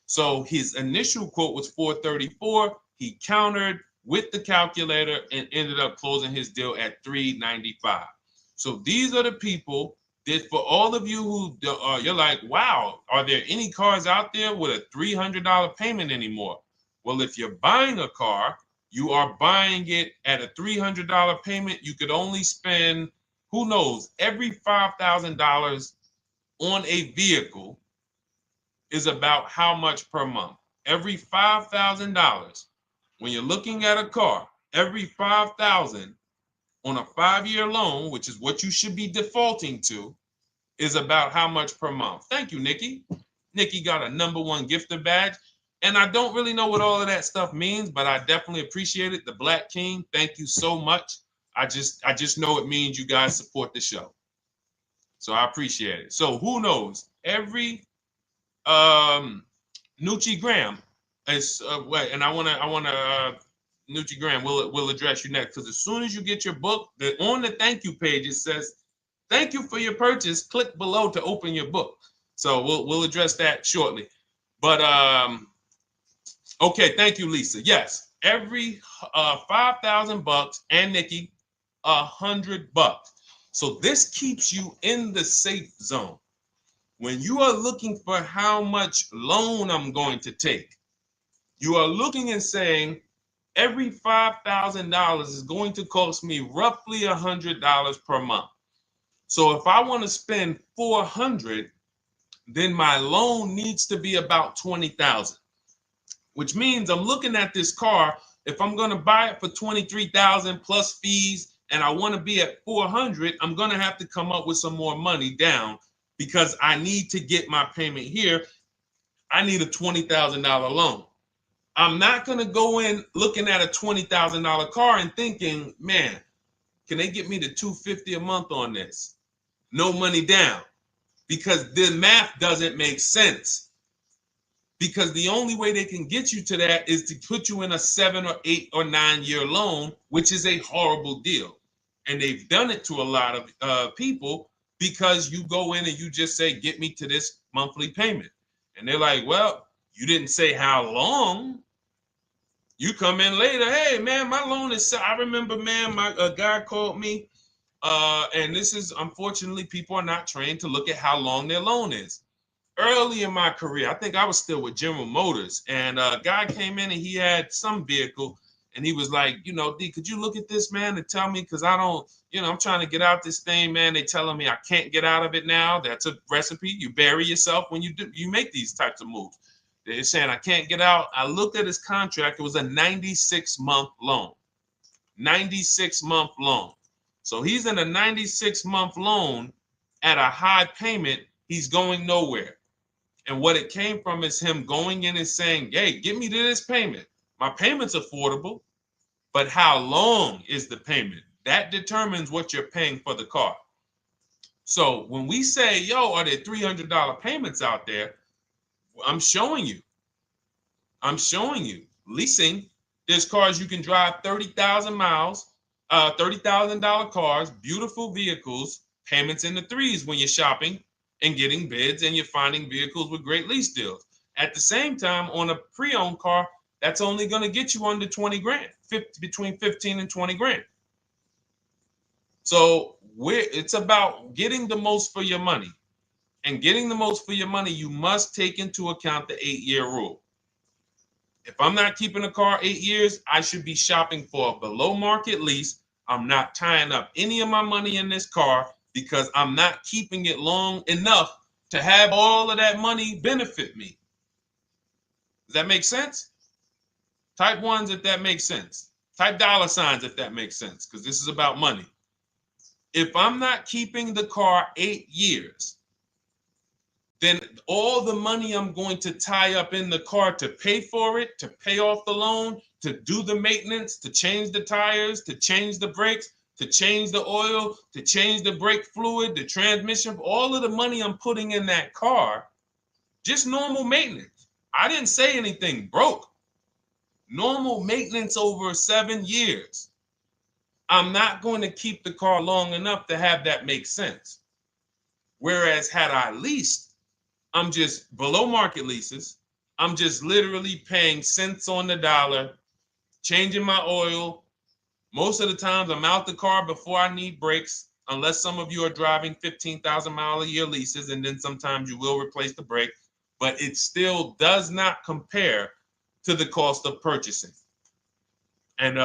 So his initial quote was $434. He countered with the calculator and ended up closing his deal at $395. So these are the people that, for all of you who you're like, wow, are there any cars out there with a $300 payment anymore? Well, if you're buying a car, you are buying it at a $300 payment. You could only spend, who knows, every $5,000 on a vehicle is about how much per month? Every $5,000. When you're looking at a car, every $5,000 on a 5-year loan, which is what you should be defaulting to, is about how much per month. Thank you, Nikki. Nikki got a #1 gifter badge. And I don't really know what all of that stuff means, but I definitely appreciate it. The Black King, thank you so much. I just know it means you guys support the show. So I appreciate it. So who knows? Every Nucci Graham is and I wanna Nucci Graham will address you next, because as soon as you get your book, on the thank you page it says, "Thank you for your purchase. Click below to open your book." So we'll address that shortly. But okay, thank you, Lisa. Yes, every $5,000, and Nikki, $100. So this keeps you in the safe zone. When you are looking for how much loan I'm going to take, you are looking and saying, every $5,000 is going to cost me roughly $100 per month. So if I want to spend $400, then my loan needs to be about $20,000, which means I'm looking at this car. If I'm going to buy it for $23,000 plus fees, and I want to be at $400, I'm going to have to come up with some more money down, because I need to get my payment here. I need a $20,000 loan. I'm not going to go in looking at a $20,000 car and thinking, man, can they get me to $250 a month on this? No money down, because the math doesn't make sense. Because the only way they can get you to that is to put you in a 7 or 8 or 9 year loan, which is a horrible deal. And they've done it to a lot of people, because you go in and you just say, get me to this monthly payment. And they're like, well, you didn't say how long. You come in later, hey, man, my loan is, I remember, man, a guy called me, and this is, unfortunately, people are not trained to look at how long their loan is. Early in my career, I think I was still with General Motors, and a guy came in and he had some vehicle, And he was like, you know, D, could you look at this, man, and tell me, because I don't, you know, I'm trying to get out this thing, man. They telling me I can't get out of it now. That's a recipe. You bury yourself when you make these types of moves. They're saying I can't get out. I looked at his contract. It was a 96-month loan. 96-month loan. So he's in a 96-month loan at a high payment. He's going nowhere. And what it came from is him going in and saying, hey, get me to this payment. My payment's affordable, but how long is the payment? That determines what you're paying for the car. So when we say, yo, are there $300 payments out there? I'm showing you. Leasing, there's cars you can drive 30,000 miles, $30,000 cars, beautiful vehicles, payments in the threes when you're shopping and getting bids and you're finding vehicles with great lease deals. At the same time, on a pre-owned car, that's only going to get you under 20 grand, between 15 and 20 grand. So it's about getting the most for your money. And getting the most for your money, you must take into account the 8-year rule. If I'm not keeping a car 8 years, I should be shopping for a below market lease. I'm not tying up any of my money in this car because I'm not keeping it long enough to have all of that money benefit me. Does that make sense? Type ones if that makes sense. Type $signs if that makes sense, because this is about money. If I'm not keeping the car 8 years, then all the money I'm going to tie up in the car to pay for it, to pay off the loan, to do the maintenance, to change the tires, to change the brakes, to change the oil, to change the brake fluid, the transmission, all of the money I'm putting in that car, just normal maintenance. I didn't say anything broke. Normal maintenance over 7 years. I'm not going to keep the car long enough to have that make sense. Whereas had I leased, I'm just below market leases. I'm just literally paying cents on the dollar, changing my oil. Most of the times I'm out the car before I need brakes, unless some of you are driving 15,000 mile a year leases, and then sometimes you will replace the brake, but it still does not compare to the cost of purchasing. And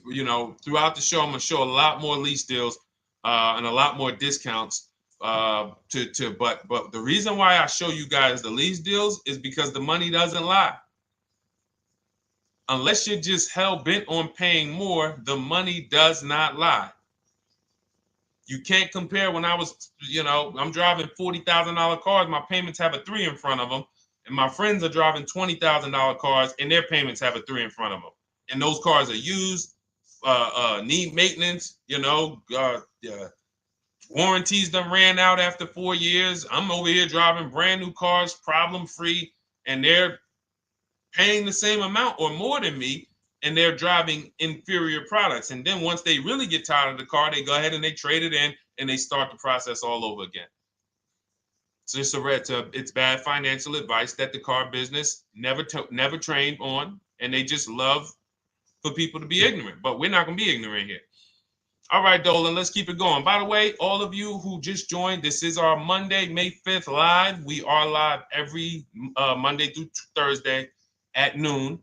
you know, throughout the show, I'm gonna show a lot more lease deals and a lot more discounts. But the reason why I show you guys the lease deals is because the money doesn't lie. Unless you're just hell bent on paying more, the money does not lie. You can't compare when I was, you know, I'm driving $40,000 cars, my payments have a 3 in front of them, and my friends are driving $20,000 cars and their payments have a 3 in front of them. And those cars are used, need maintenance, you know, warranties done ran out after 4 years. I'm over here driving brand new cars, problem free, and they're paying the same amount or more than me, and they're driving inferior products. And then once they really get tired of the car, they go ahead and they trade it in and they start the process all over again. So it's bad financial advice that the car business never trained on, and they just love for people to be ignorant. But we're not going to be ignorant here. All right, Dolan, let's keep it going. By the way, all of you who just joined, this is our Monday, May 5th live. We are live every Monday through Thursday at noon.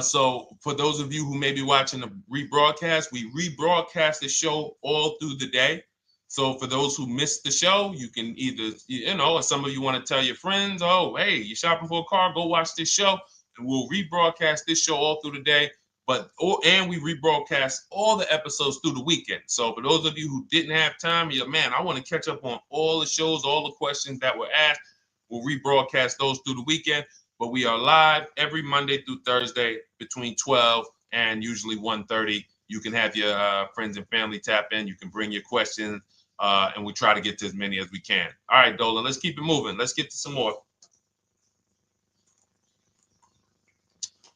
So for those of you who may be watching the rebroadcast, we rebroadcast the show all through the day. So for those who missed the show, you can either, you know, or some of you want to tell your friends, oh, hey, you're shopping for a car, go watch this show. And we'll rebroadcast this show all through the day. And we rebroadcast all the episodes through the weekend. So for those of you who didn't have time, you're, man, I want to catch up on all the shows, all the questions that were asked. We'll rebroadcast those through the weekend. But we are live every Monday through Thursday between 12 and usually 1:30. You can have your friends and family tap in. You can bring your questions, and we try to get to as many as we can. All right, Dolan, let's keep it moving. Let's get to some more.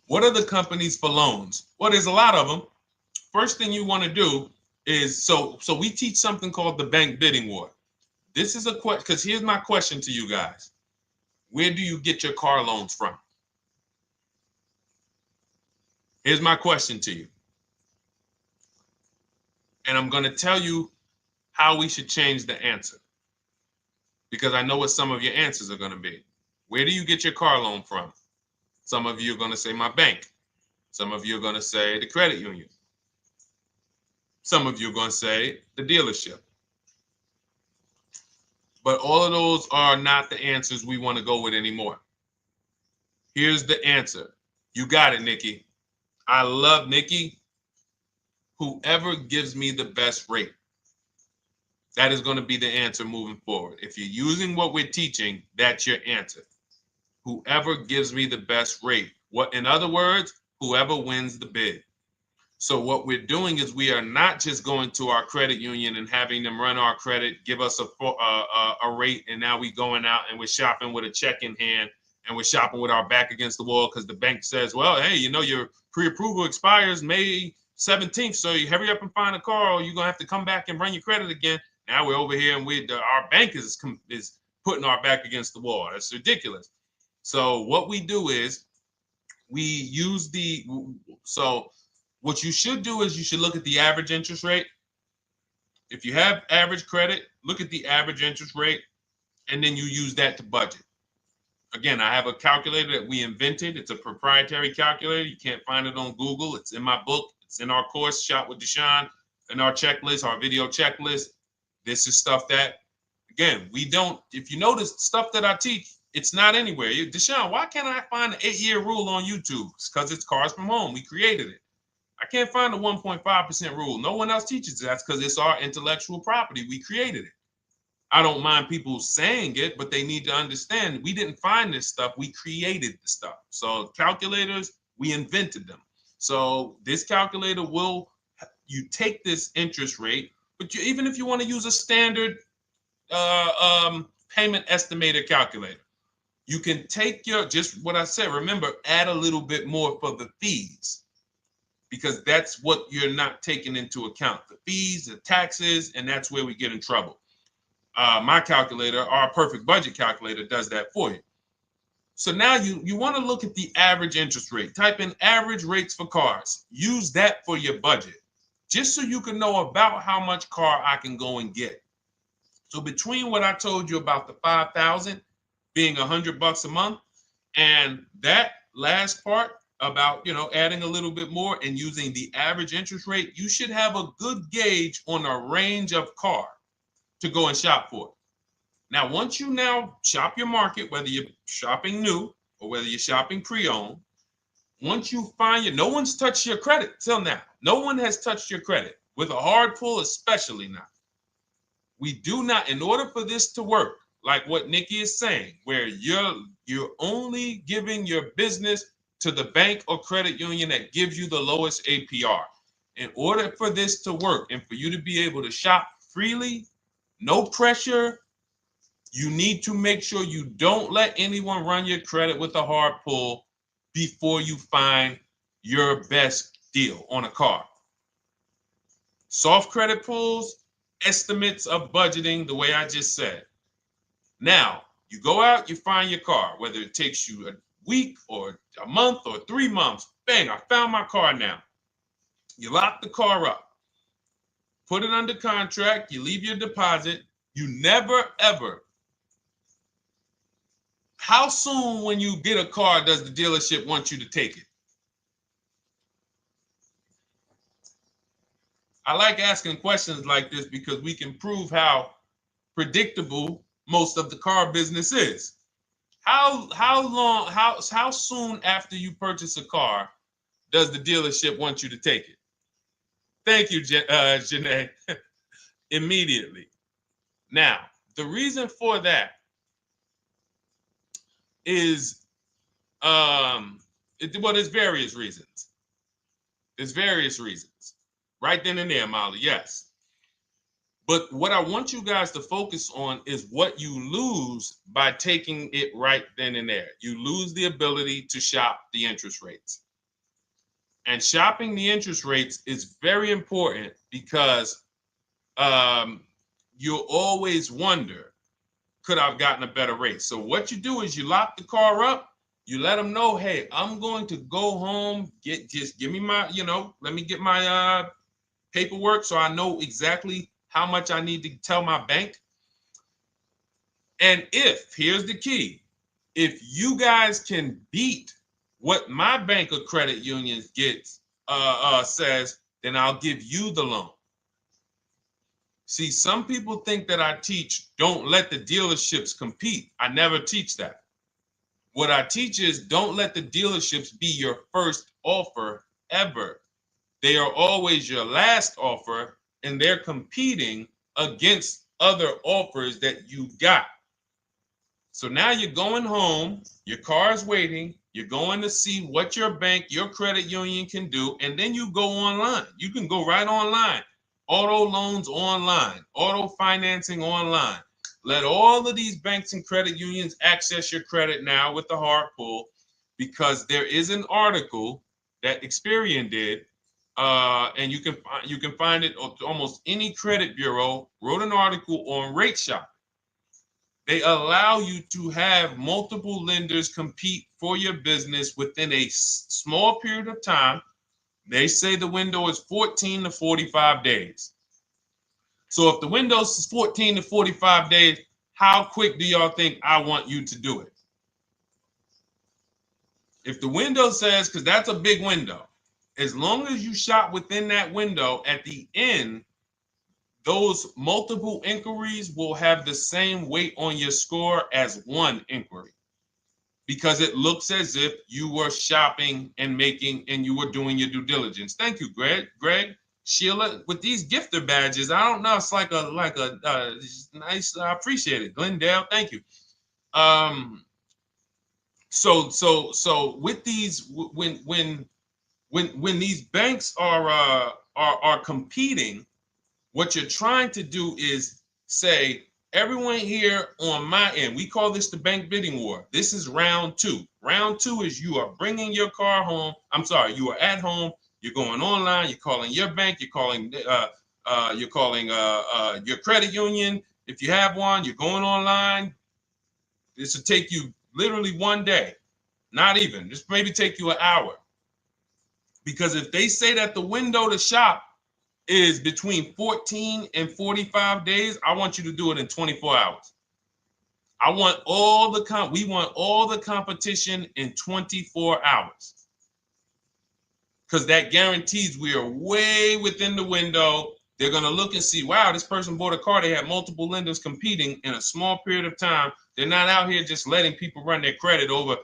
What are the companies for loans? Well, there's a lot of them. First thing you want to do is, so we teach something called the bank bidding war. This is a question, because here's my question to you guys. Where do you get your car loans from? Here's my question to you. And I'm going to tell you how we should change the answer, because I know what some of your answers are going to be. Where do you get your car loan from? Some of you are going to say my bank. Some of you are going to say the credit union. Some of you are going to say the dealership. But all of those are not the answers we want to go with anymore. Here's the answer. You got it, Nikki. I love Nikki. Whoever gives me the best rate. That is going to be the answer moving forward. If you're using what we're teaching, that's your answer. Whoever gives me the best rate. What, in other words, whoever wins the bid. So what we're doing is we are not just going to our credit union and having them run our credit, give us a rate, and now we going out and we're shopping with a check in hand and we're shopping with our back against the wall because the bank says, well, hey, you know, your pre-approval expires May 17th, so you hurry up and find a car or you're going to have to come back and run your credit again. Now we're over here and our bank is putting our back against the wall. That's ridiculous. So what we do is we use what you should do is you should look at the average interest rate. If you have average credit, look at the average interest rate, and then you use that to budget. Again, I have a calculator that we invented. It's a proprietary calculator. You can't find it on Google. It's in my book. It's in our course, Shop with Deshone, in our checklist, our video checklist. This is stuff that, again, we don't, if you notice stuff that I teach, it's not anywhere. Deshone, why can't I find the 8-year rule on YouTube? It's because it's Cars from Home. We created it. I can't find the 1.5% rule. No one else teaches it. That's because it's our intellectual property. We created it. I don't mind people saying it, but they need to understand we didn't find this stuff. We created the stuff. So calculators, we invented them. So this calculator you take this interest rate, but even if you want to use a standard payment estimator calculator, you can take just what I said. Remember, add a little bit more for the fees, because that's what you're not taking into account. The fees, the taxes, and that's where we get in trouble. My calculator, our perfect budget calculator, does that for you. So now you want to look at the average interest rate. Type in average rates for cars. Use that for your budget, just so you can know about how much car I can go and get. So between what I told you about the 5,000 being $100 a month, and that last part about, adding a little bit more and using the average interest rate, you should have a good gauge on a range of car to go and shop for. Now, once you now shop your market, whether you're shopping new or whether you're shopping pre-owned, once you find no one's touched your credit till now. No one has touched your credit with a hard pull, especially now. We do not, in order for this to work, like what Nikki is saying, where you're only giving your business to the bank or credit union that gives you the lowest APR. In order for this to work and for you to be able to shop freely, no pressure, you need to make sure you don't let anyone run your credit with a hard pull before you find your best deal on a car. Soft credit pulls, estimates of budgeting, the way I just said. Now, you go out, you find your car, whether it takes you a week or a month or 3 months. Bang, I found my car now. You lock the car up, put it under contract, you leave your deposit. You never, ever. How soon when you get a car does the dealership want you to take it? I like asking questions like this because we can prove how predictable most of the car business is. How soon after you purchase a car does the dealership want you to take it? Thank you, Janae. Immediately. Now, the reason for that is, there's various reasons. There's various reasons. Right then and there, Molly, yes. But what I want you guys to focus on is what you lose by taking it right then and there. You lose the ability to shop the interest rates. And shopping the interest rates is very important because you'll always wonder, could I have gotten a better rate? So what you do is you lock the car up. You let them know, hey, I'm going to go home, just give me my, let me get my paperwork so I know exactly how much I need to tell my bank. And here's the key, if you guys can beat what my bank or credit union gets says, then I'll give you the loan. See, some people think that I teach don't let the dealerships compete. I never teach that. What I teach is don't let the dealerships be your first offer ever. They are always your last offer, and they're competing against other offers that you got. So now you're going home, your car's waiting, you're going to see what your bank, your credit union can do, and then you go online. You can go right online. Auto loans online, auto financing online. Let all of these banks and credit unions access your credit now with the hard pull, because there is an article that Experian did, and you can find it on almost any credit bureau. Wrote an article on rate shopping. They allow you to have multiple lenders compete for your business within a small period of time. They say the window is 14 to 45 days. So if the window is 14 to 45 days, how quick do y'all think I want you to do it? If the window says, because that's a big window, as long as you shop within that window, at the end, those multiple inquiries will have the same weight on your score as one inquiry, because it looks as if you were shopping and you were doing your due diligence. Thank you, Greg, Sheila, with these gifter badges. I don't know. It's like a nice. I appreciate it, Glendale. Thank you. So with these, when these banks are competing, what you're trying to do is say, everyone here on my end, we call this the bank bidding war. This is round two. Round two is you are bringing your car home. I'm sorry, you are at home. You're going online. You're calling your bank. You're calling your credit union. If you have one, you're going online. This will take you literally one day, not even. This maybe take you an hour. Because if they say that the window to shop is between 14 and 45 days, I want you to do it in 24 hours. We want all the competition in 24 hours. Because that guarantees we are way within the window. They're going to look and see, wow, this person bought a car. They had multiple lenders competing in a small period of time. They're not out here just letting people run their credit over,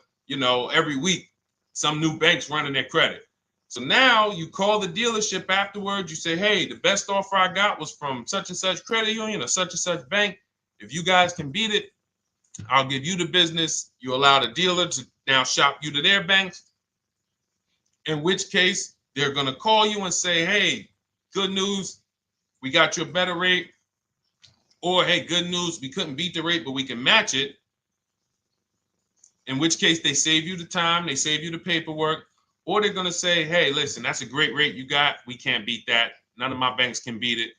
every week. Some new banks running their credit. So now you call the dealership afterwards. You say, hey, the best offer I got was from such and such credit union or such and such bank. If you guys can beat it, I'll give you the business. You allow the dealer to now shop you to their banks. In which case, they're going to call you and say, hey, good news, we got you a better rate. Or, hey, good news, we couldn't beat the rate, but we can match it. In which case, they save you the time, they save you the paperwork. Or they're going to say, hey, listen, that's a great rate you got. We can't beat that. None of my banks can beat it.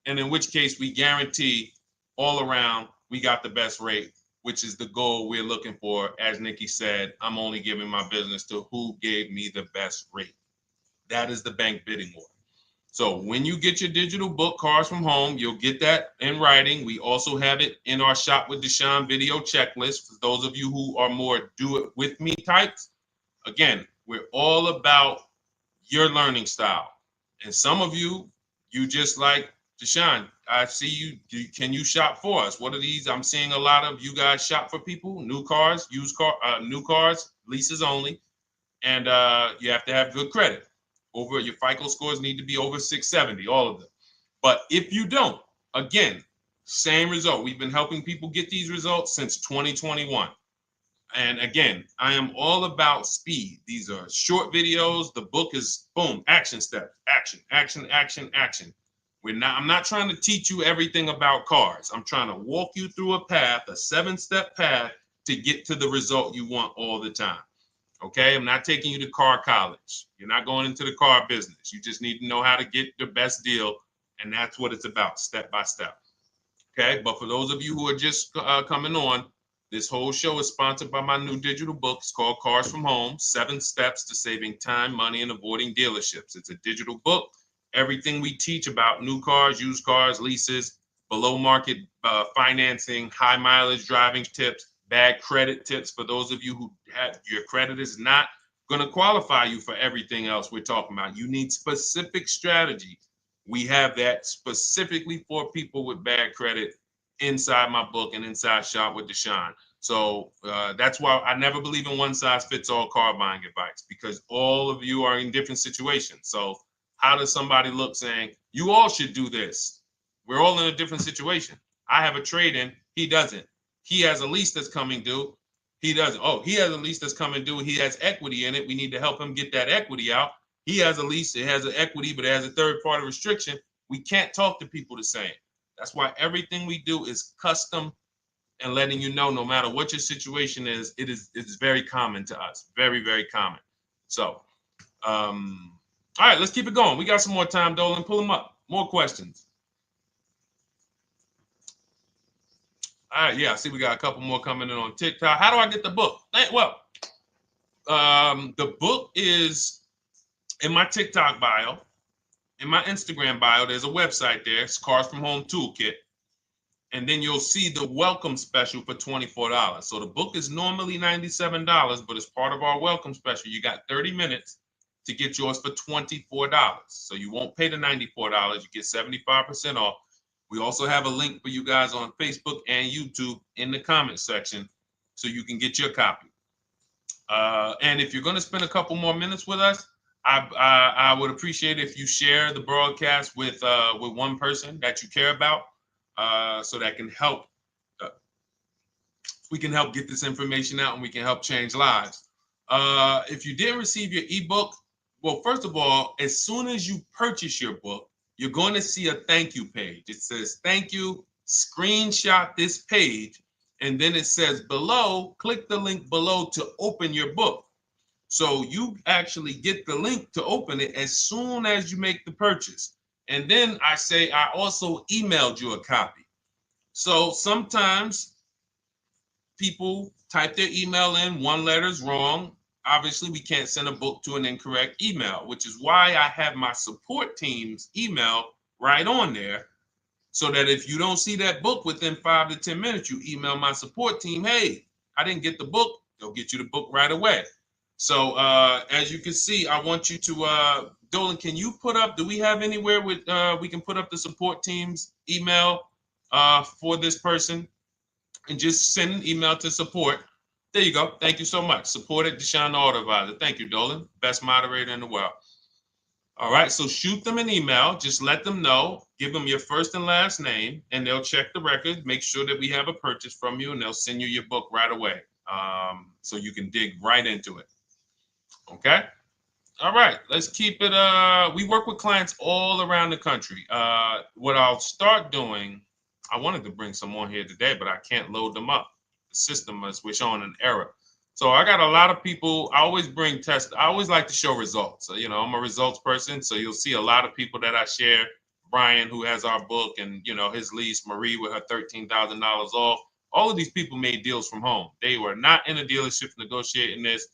And in which case, we guarantee all around we got the best rate, which is the goal we're looking for. As Nikki said, I'm only giving my business to who gave me the best rate. That is the bank bidding war. So when you get your digital book, Cars from Home, you'll get that in writing. We also have it in our Shop with Deshone video checklist for those of you who are more do-it-with-me types. Again, we're all about your learning style. And some of you just like, Deshone, I see you. Can you shop for us? What are these? I'm seeing a lot of you guys shop for people, new cars, new cars, leases only. And you have to have good credit. Your FICO scores need to be over 670, all of them. But if you don't, again, same result. We've been helping people get these results since 2021. And again, I am all about speed. These are short videos. The book is boom, action steps, action, action, action, action. I'm not trying to teach you everything about cars. I'm trying to walk you through a path, a 7-step path to get to the result you want all the time. Okay, I'm not taking you to car college. You're not going into the car business. You just need to know how to get the best deal. And that's what it's about, step by step. Okay, but for those of you who are just coming on, this whole show is sponsored by my new digital book. It's called Cars from Home, 7 Steps to Saving Time, Money, and Avoiding Dealerships. It's a digital book. Everything we teach about new cars, used cars, leases, below market financing, high mileage driving tips, bad credit tips for those of you who have your credit is not going to qualify you for everything else we're talking about. You need specific strategy. We have that specifically for people with bad credit inside my book and inside Shop with Deshone. So that's why I never believe in one size fits all car buying advice, because all of you are in different situations. So how does somebody look saying, you all should do this? We're all in a different situation. I have a trade-in, he doesn't. He has a lease that's coming due, he doesn't. Oh, he has a lease that's coming due, he has equity in it, we need to help him get that equity out. He has a lease, it has an equity, but it has a third-party restriction. We can't talk to people the same. That's why everything we do is custom and letting you know, no matter what your situation is, it's very common to us. Very, very common. So, all right, let's keep it going. We got some more time, Dolan. Pull them up. More questions. All right, yeah, I see we got a couple more coming in on TikTok. How do I get the book? Well, the book is in my TikTok bio. In my Instagram bio, there's a website there. It's Cars from Home Toolkit. And then you'll see the welcome special for $24. So the book is normally $97, but as part of our welcome special, you got 30 minutes to get yours for $24. So you won't pay the $94. You get 75% off. We also have a link for you guys on Facebook and YouTube in the comment section so you can get your copy. And if you're going to spend a couple more minutes with us, I would appreciate if you share the broadcast with one person that you care about, so that can help. We can help get this information out, and we can help change lives. If you didn't receive your ebook, well, first of all, as soon as you purchase your book, you're going to see a thank you page. It says thank you. Screenshot this page, and then it says below, click the link below to open your book. So you actually get the link to open it as soon as you make the purchase. And then I say I also emailed you a copy. So sometimes people type their email in, one letter's wrong. Obviously, we can't send a book to an incorrect email, which is why I have my support team's email right on there, so that if you don't see that book within 5 to 10 minutes, you email my support team, hey, I didn't get the book. They'll get you the book right away. So as you can see, I want you to, Dolan, can you put up, do we have anywhere with we can put up the support team's email for this person? And just send an email to support. There you go. Thank you so much. Support at Deshone the Auto Advisor. Thank you, Dolan. Best moderator in the world. All right, so shoot them an email. Just let them know. Give them your first and last name, and they'll check the record, make sure that we have a purchase from you, and they'll send you your book right away, so you can dig right into it. Okay? All right, let's keep it. We work with clients all around the country. What I'll start doing, I wanted to bring some on here today, but I can't load them up. The system is showing an error. So I got a lot of people. I always bring tests. I always like to show results. So, I'm a results person. So you'll see a lot of people that I share. Brian, who has our book, and his lease. Marie with her $13,000 off. All of these people made deals from home. They were not in a dealership negotiating this.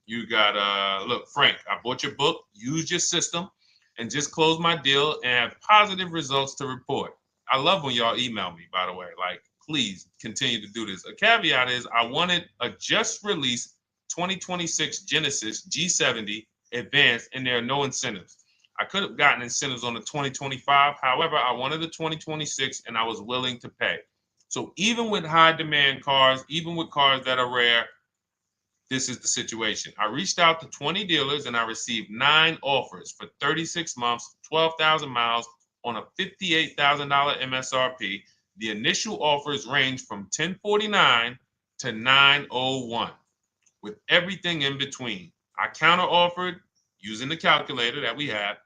You got look, Frank. I bought your book. Use your system, and just close my deal and have positive results to report. I love when y'all email me, by the way. Like, please continue to do this. A caveat is I wanted a just released 2026 Genesis G70 Advanced, and there are no incentives. I could have gotten incentives on the 2025. However, I wanted the 2026, and I was willing to pay. So even with high demand cars, even with cars that are rare, this is the situation. I reached out to 20 dealers, and I received 9 offers for 36 months, 12,000 miles on a $58,000 MSRP. The initial offers range from $1049 to $901, with everything in between. I counter offered using the calculator that we have,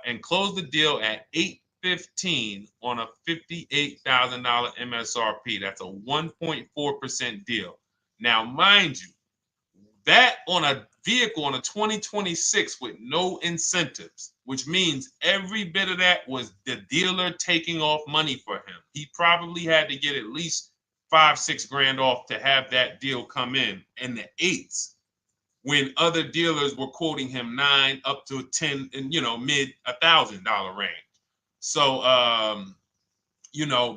and closed the deal at $815 on a $58,000 MSRP. That's a 1.4% deal. Now, mind you, that on a vehicle on a 2026 with no incentives, which means every bit of that was the dealer taking off money for him. He probably had to get at least $5-6 grand off to have that deal come in the 8s, when other dealers were quoting him 9 up to 10 and mid $1,000 range. So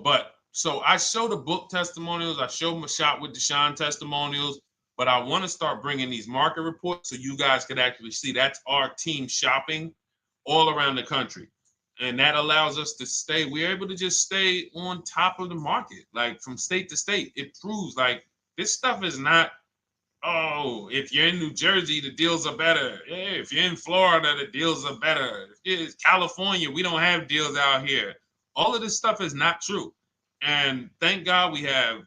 but so I show the book testimonials, I show my Shop with Deshone testimonials, but I want to start bringing these market reports so you guys could actually see that's our team shopping all around the country. And that allows us to stay, we're able to just stay on top of the market, like from state to state. It proves like this stuff is not, oh, if you're in New Jersey, the deals are better. Hey, if you're in Florida, the deals are better. If it's California, we don't have deals out here. All of this stuff is not true. And thank God we have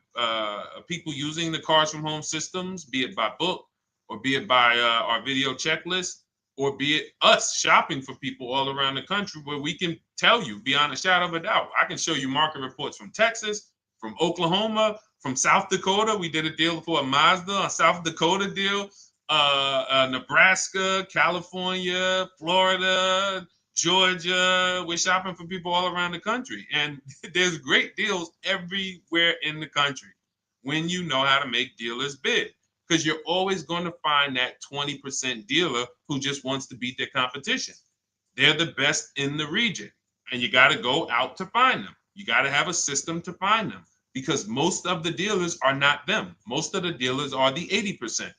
people using the Cars from Home systems, be it by book or be it by our video checklist, or be it us shopping for people all around the country where we can tell you beyond a shadow of a doubt. I can show you market reports from Texas, from Oklahoma, from South Dakota. We did a deal for a Mazda, a South Dakota deal, Nebraska, California, Florida, Georgia. We're shopping for people all around the country. And there's great deals everywhere in the country when you know how to make dealers bid. Because you're always going to find that 20% dealer who just wants to beat their competition. They're the best in the region. And you got to go out to find them. You got to have a system to find them. Because most of the dealers are not them. Most of the dealers are the 80%.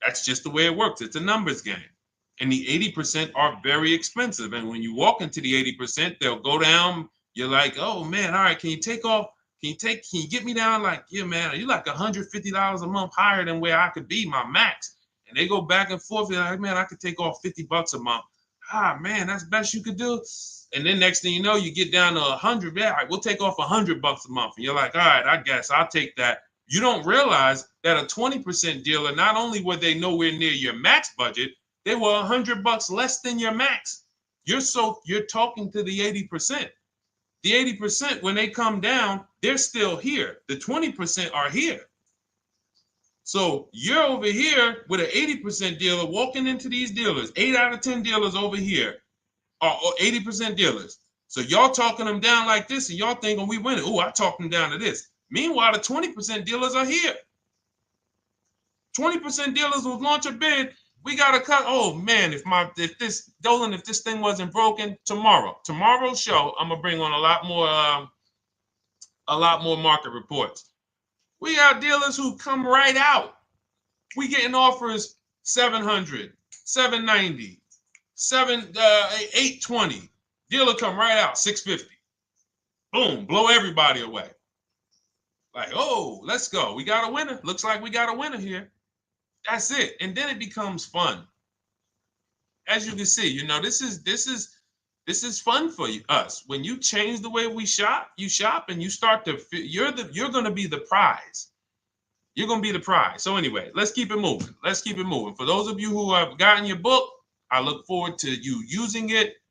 That's just the way it works. It's a numbers game. And the 80% are very expensive. And when you walk into the 80%, they'll go down. You're like, oh man, all right, can you take off? Can you get me down? Like, yeah, man, you're like $150 a month higher than where I could be, my max. And they go back and forth. They're like, man, I could take off $50 a month. Ah, man, that's the best you could do. And then next thing you know, you get down to 100. Yeah, all right, we'll take off $100 a month. And you're like, all right, I guess I'll take that. You don't realize that a 20% dealer, not only were they nowhere near your max budget, they were $100 less than your max. You're talking to the 80%. The 80%, when they come down, they're still here. The 20% are here. So you're over here with an 80% dealer walking into these dealers. 8 out of 10 dealers over here are 80% dealers. So y'all talking them down like this, and y'all thinking we winning. Oh, I talked them down to this. Meanwhile, the 20% dealers are here. 20% dealers will launch a bid. We gotta cut. Oh man, if this thing wasn't broken, tomorrow's show, I'm gonna bring on a lot more market reports. We got dealers who come right out. We getting offers 700, 790, 820. Dealer come right out 650. Boom, blow everybody away. Like, oh, let's go. We got a winner. Looks like we got a winner here. That's it. And then it becomes fun. As you can see, this is fun for us. When you change the way we shop, you shop and you start to you're going to be the prize. You're going to be the prize. So anyway, let's keep it moving. For those of you who have gotten your book, I look forward to you using it,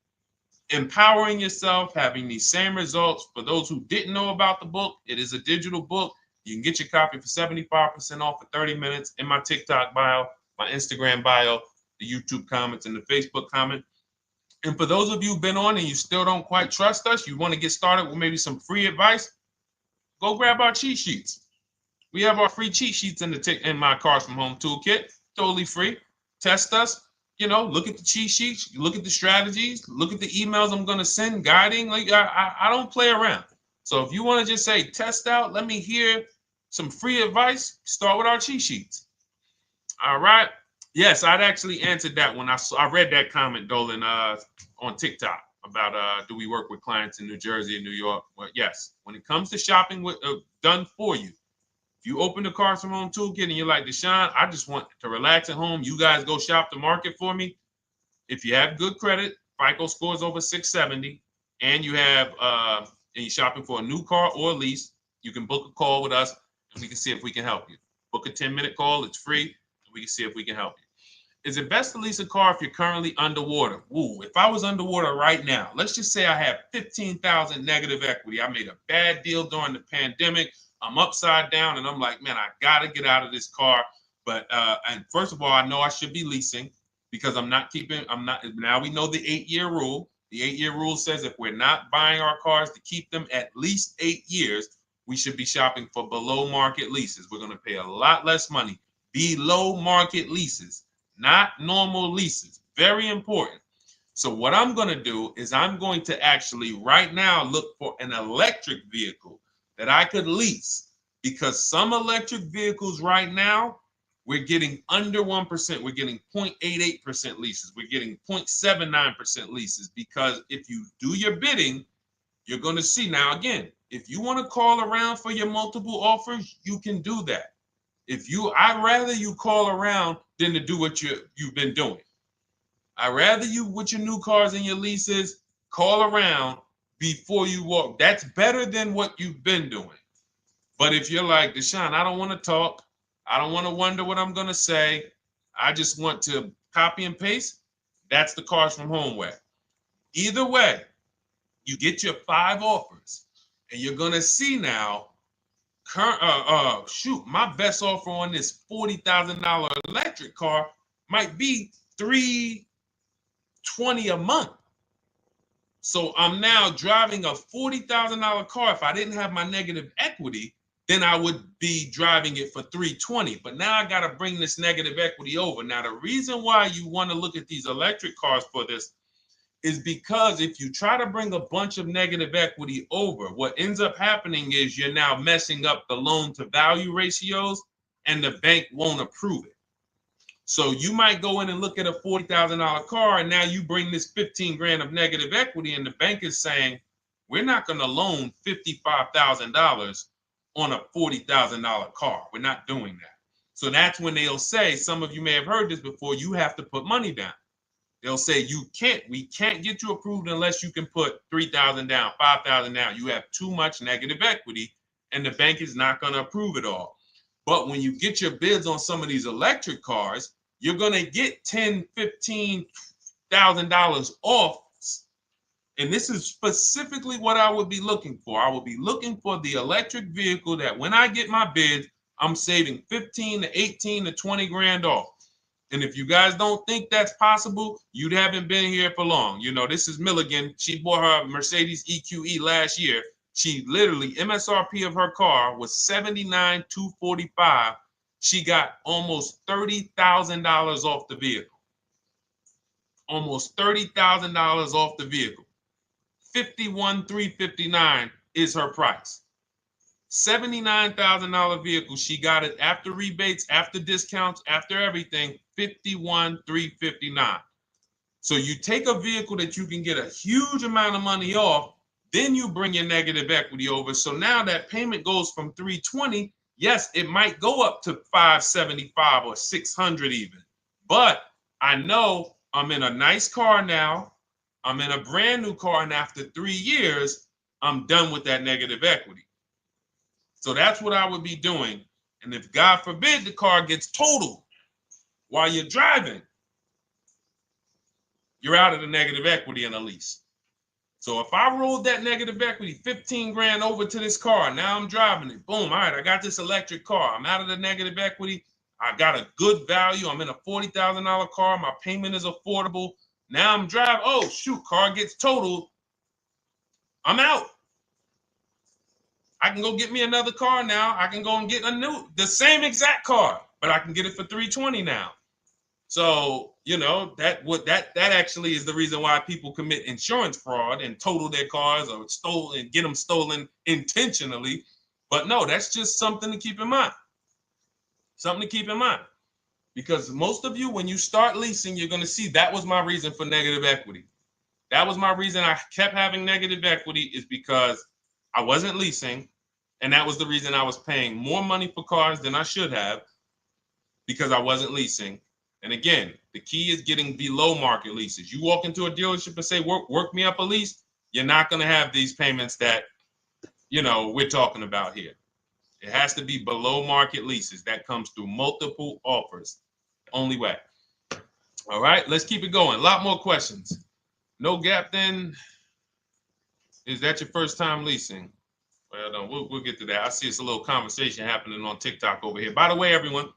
empowering yourself, having these same results. For those who didn't know about the book, it is a digital book. You can get your copy for 75% off for 30 minutes in my TikTok bio, my Instagram bio, the YouTube comments, and the Facebook comment. And for those of you who've been on and you still don't quite trust us, you want to get started with maybe some free advice, go grab our cheat sheets. We have our free cheat sheets in my Cars from Home toolkit, totally free. Test us, look at the cheat sheets, look at the strategies, look at the emails I'm going to send guiding. Like I don't play around. So if you want to just say, test out, let me hear some free advice, start with our cheat sheets. All right. Yes, I'd actually answered that when I read that comment, Dolan, on TikTok about do we work with clients in New Jersey and New York? Well, yes. When it comes to shopping done for you, if you open the Cars from Home toolkit and you're like, Deshone, I just want to relax at home. You guys go shop the market for me. If you have good credit, FICO scores over 670, and you have and you're shopping for a new car or a lease, you can book a call with us and we can see if we can help you. Book a 10-minute call. It's free. And we can see if we can help you. Is it best to lease a car if you're currently underwater? Ooh, if I was underwater right now, let's just say I have 15,000 negative equity. I made a bad deal during the pandemic. I'm upside down and I'm like, man, I got to get out of this car. But and first of all, I know I should be leasing because now we know the 8-year rule. The 8-year rule says if we're not buying our cars to keep them at least 8 years, we should be shopping for below market leases. We're going to pay a lot less money. Below market leases, not normal leases. Very important. So what I'm going to do is I'm going to actually right now look for an electric vehicle that I could lease because some electric vehicles right now, we're getting under 1%. We're getting 0.88% leases. We're getting 0.79% leases, because if you do your bidding, you're going to see. Now, again, if you want to call around for your multiple offers, you can do that. I'd rather you call around than to do what you've been doing. I'd rather you, with your new cars and your leases, call around before you walk. That's better than what you've been doing. But if you're like, Deshone, I don't want to talk. I don't want to wonder what I'm going to say. I just want to copy and paste. That's the Cars from Home way. Either way, you get your 5 offers, and you're going to see now, my best offer on this $40,000 electric car might be $320 a month. So I'm now driving a $40,000 car. If I didn't have my negative equity, then I would be driving it for $320. But now I got to bring this negative equity over. Now, the reason why you want to look at these electric cars for this is because if you try to bring a bunch of negative equity over, what ends up happening is you're now messing up the loan to value ratios, and the bank won't approve it. So you might go in and look at a $40,000 car, and now you bring this 15 grand of negative equity, and the bank is saying, we're not going to loan $55,000 on a $40,000 car. We're not doing that. So that's when they'll say, some of you may have heard this before, you have to put money down. They'll say, we can't get you approved unless you can put $3,000 down, $5,000 down. You have too much negative equity, and the bank is not going to approve it all. But when you get your bids on some of these electric cars, you're going to get $10,000, $15,000 off. And this is specifically what I would be looking for. I would be looking for the electric vehicle that when I get my bids, I'm saving 15 to 18 to 20 grand off. And if you guys don't think that's possible, you haven't been here for long. You know, this is Milligan. She bought her Mercedes EQE last year. She literally, MSRP of her car was $79,245. She got almost $30,000 off the vehicle. Almost $30,000 off the vehicle. $51,359 is her price. $79,000 vehicle. She got it after rebates, after discounts, after everything. $51,359. So you take a vehicle that you can get a huge amount of money off, then you bring your negative equity over. So now that payment goes from $320. Yes, it might go up to $575 or $600 even. But I know I'm in a nice car now. I'm in a brand new car, and after 3 years, I'm done with that negative equity. So that's what I would be doing. And if God forbid the car gets totaled while you're driving, you're out of the negative equity in a lease. So if I rolled that negative equity, 15 grand over to this car, now I'm driving it. Boom. All right, I got this electric car. I'm out of the negative equity. I got a good value. I'm in a $40,000 car. My payment is affordable. Now I'm driving. Oh, shoot, car gets totaled. I'm out. I can go get me another car now. I can go and get the same exact car, but I can get it for $320 now. So, you know, that actually is the reason why people commit insurance fraud and total their cars or get them stolen intentionally. But no, that's just something to keep in mind. Something to keep in mind. Because most of you, when you start leasing, you're going to see that was my reason for negative equity. That was my reason I kept having negative equity, is because I wasn't leasing. And that was the reason I was paying more money for cars than I should have, because I wasn't leasing. And again, the key is getting below market leases. You walk into a dealership and say, work me up a lease, you're not going to have these payments that, you know, we're talking about here. It has to be below market leases. That comes through multiple offers. Only way. All right, let's keep it going. A lot more questions. No gap then. Is that your first time leasing? Well, no, we'll get to that. I see it's a little conversation happening on TikTok over here. By the way, everyone,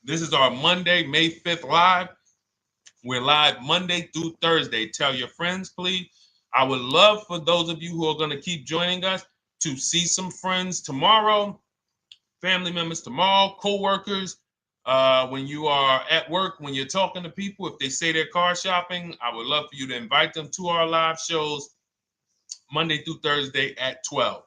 this is our Monday, May 5th live. We're live Monday through Thursday. Tell your friends, please. I would love for those of you who are going to keep joining us to see some friends tomorrow, family members tomorrow, co-workers. When you are at work, when you're talking to people, if they say they're car shopping, I would love for you to invite them to our live shows Monday through Thursday at 12.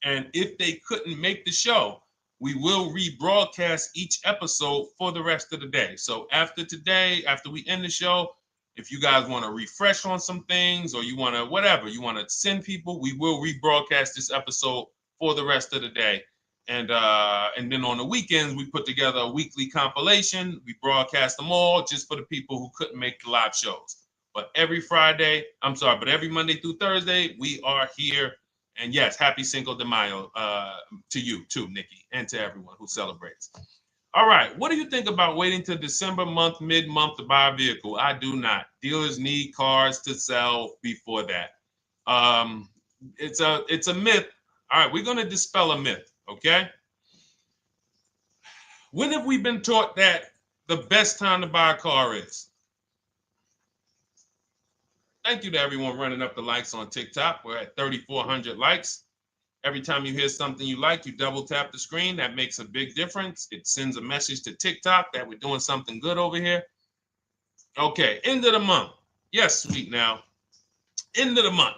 And if they couldn't make the show, we will rebroadcast each episode for the rest of the day. So after today, after we end the show, if you guys want to refresh on some things or you want to whatever, you want to send people, we will rebroadcast this episode for the rest of the day. And then on the weekends, we put together a weekly compilation. We broadcast them all just for the people who couldn't make the live shows. But every Monday through Thursday, we are here. And yes, happy Cinco de Mayo to you too, Nikki, and to everyone who celebrates. All right, what do you think about waiting till December month, mid-month to buy a vehicle? I do not. Dealers need cars to sell before that. It's a myth. All right, we're going to dispel a myth, okay? When have we been taught that the best time to buy a car is? Thank you to everyone running up the likes on TikTok. We're at 3,400 likes. Every time you hear something you like, you double tap the screen. That makes a big difference. It sends a message to TikTok that we're doing something good over here. Okay, end of the month. Yes, sweet now. End of the month.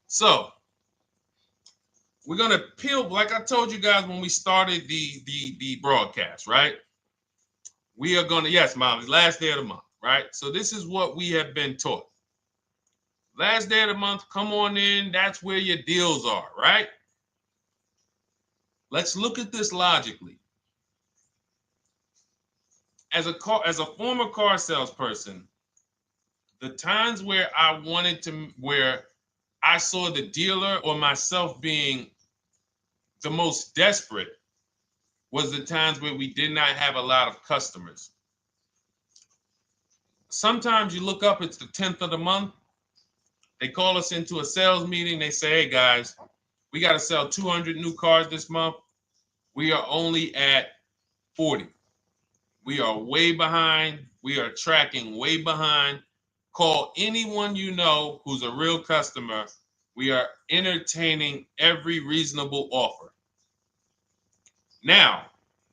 So we're gonna peel, like I told you guys when we started the broadcast, right? We are gonna, yes, Molly, last day of the month, right? So this is what we have been taught. Last day of the month, come on in. That's where your deals are, right? Let's look at this logically. As a former car salesperson, the times where I saw the dealer or myself being the most desperate was the times where we did not have a lot of customers. Sometimes you look up, it's the 10th of the month. They call us into a sales meeting. They say, hey, guys, we got to sell 200 new cars this month. We are only at 40. We are way behind. We are tracking way behind. Call anyone you know who's a real customer. We are entertaining every reasonable offer. Now,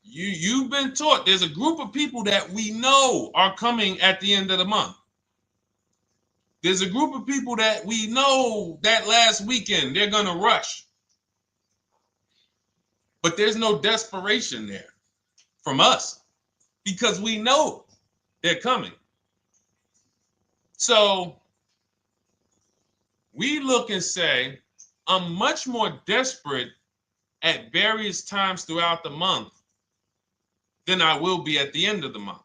you've been taught there's a group of people that we know are coming at the end of the month. There's a group of people that we know that last weekend they're going to rush. But there's no desperation there from us because we know they're coming. So we look and say, I'm much more desperate at various times throughout the month than I will be at the end of the month.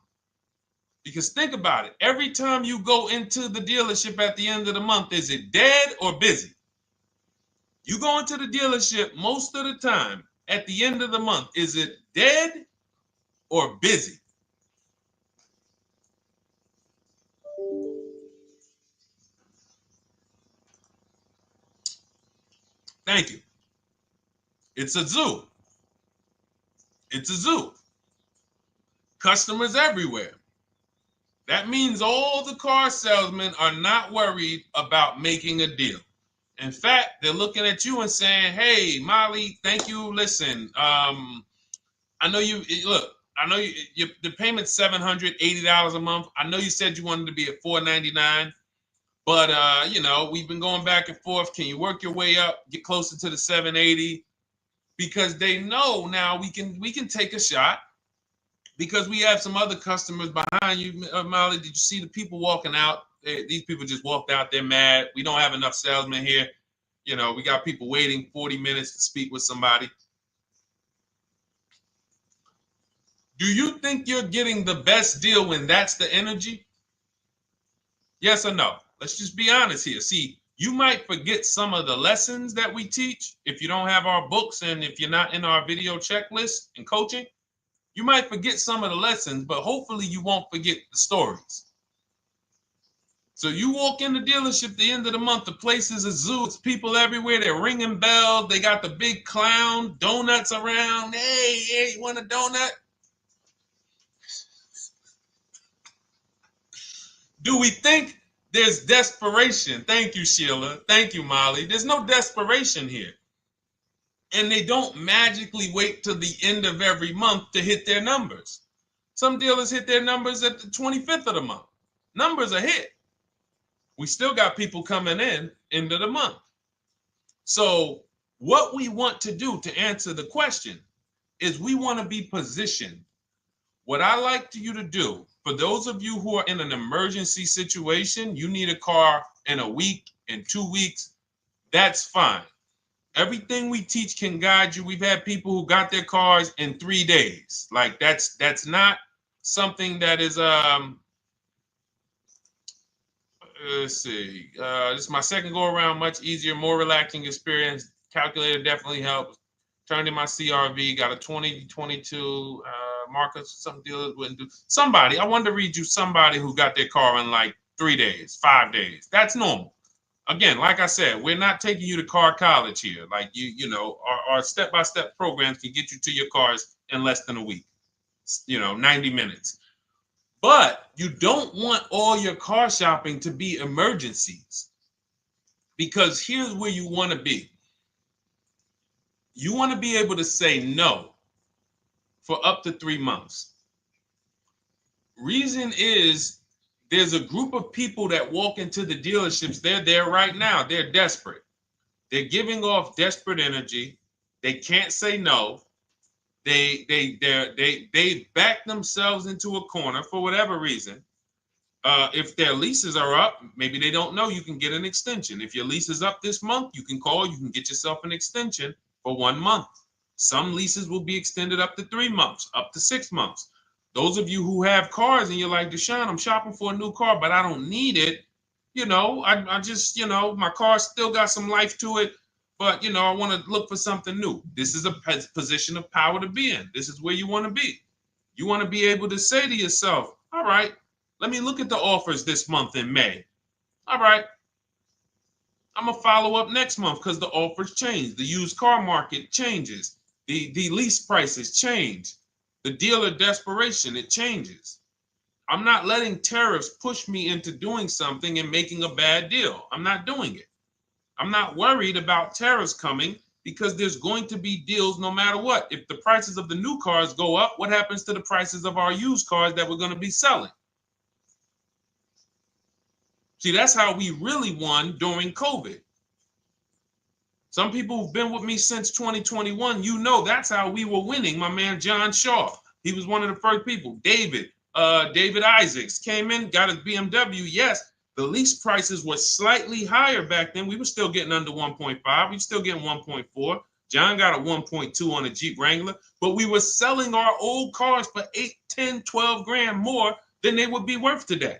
Because think about it. Every time you go into the dealership at the end of the month, is it dead or busy? You go into the dealership most of the time at the end of the month, is it dead or busy? Thank you. It's a zoo. It's a zoo. Customers everywhere. That means all the car salesmen are not worried about making a deal. In fact, they're looking at you and saying, hey, Molly, thank you. Listen, I know the payment's $780 a month. I know you said you wanted to be at $499, but we've been going back and forth. Can you work your way up, get closer to the $780? Because they know now we can take a shot. Because we have some other customers behind you, Molly. Did you see the people walking out? These people just walked out. They're mad. We don't have enough salesmen here. We got people waiting 40 minutes to speak with somebody. Do you think you're getting the best deal when that's the energy? Yes or no? Let's just be honest here. See, you might forget some of the lessons that we teach if you don't have our books and if you're not in our video checklist and coaching. You might forget some of the lessons, but hopefully you won't forget the stories. So you walk in the dealership at the end of the month, the place is a zoo. It's people everywhere. They're ringing bells. They got the big clown, donuts around. Hey, you want a donut? Do we think there's desperation? Thank you, Sheila. Thank you, Molly. There's no desperation here. And they don't magically wait till the end of every month to hit their numbers. Some dealers hit their numbers at the 25th of the month. Numbers are hit. We still got people coming in end of the month. So What we want to do to answer the question is we want to be positioned. What I like you to do, for those of you who are in an emergency situation, you need a car in a week, in 2 weeks, that's fine. Everything we teach can guide you. We've had people who got their cars in 3 days. Like that's not something that is let's see. This is my second go around, much easier, more relaxing experience. Calculator definitely helps. Turned in my CRV, got a 2022 Marcus, some dealers wouldn't do. Somebody, I wanted to read you somebody who got their car in like 3 days, 5 days. That's normal. Again, like I said, we're not taking you to car college here. Like you know, our step-by-step programs can get you to your cars in less than a week, 90 minutes. But you don't want all your car shopping to be emergencies, because here's where you want to be. You want to be able to say no for up to 3 months. Reason is, there's a group of people that walk into the dealerships. They're there right now. They're desperate. They're giving off desperate energy. They can't say no. They back themselves into a corner for whatever reason. If their leases are up, maybe they don't know you can get an extension. If your lease is up this month, you can call, you can get yourself an extension for 1 month. Some leases will be extended up to 3 months, up to 6 months. Those of you who have cars and you're like, Deshone, I'm shopping for a new car, but I don't need it. I just, my car still got some life to it, but, I want to look for something new. This is a position of power to be in. This is where you want to be. You want to be able to say to yourself, all right, let me look at the offers this month in May. All right, I'm going to follow up next month because the offers change. The used car market changes. The lease prices change. The dealer desperation, it changes. I'm not letting tariffs push me into doing something and making a bad deal. I'm not doing it. I'm not worried about tariffs coming, because there's going to be deals no matter what. If the prices of the new cars go up, what happens to the prices of our used cars that we're going to be selling? See, that's how we really won during COVID. Some people who've been with me since 2021, that's how we were winning. My man John Shaw, he was one of the first people. David Isaacs came in, got his BMW. Yes, the lease prices were slightly higher back then. We were still getting under 1.5. We were still getting 1.4. John got a 1.2 on a Jeep Wrangler, but we were selling our old cars for 8, 10, 12 grand more than they would be worth today.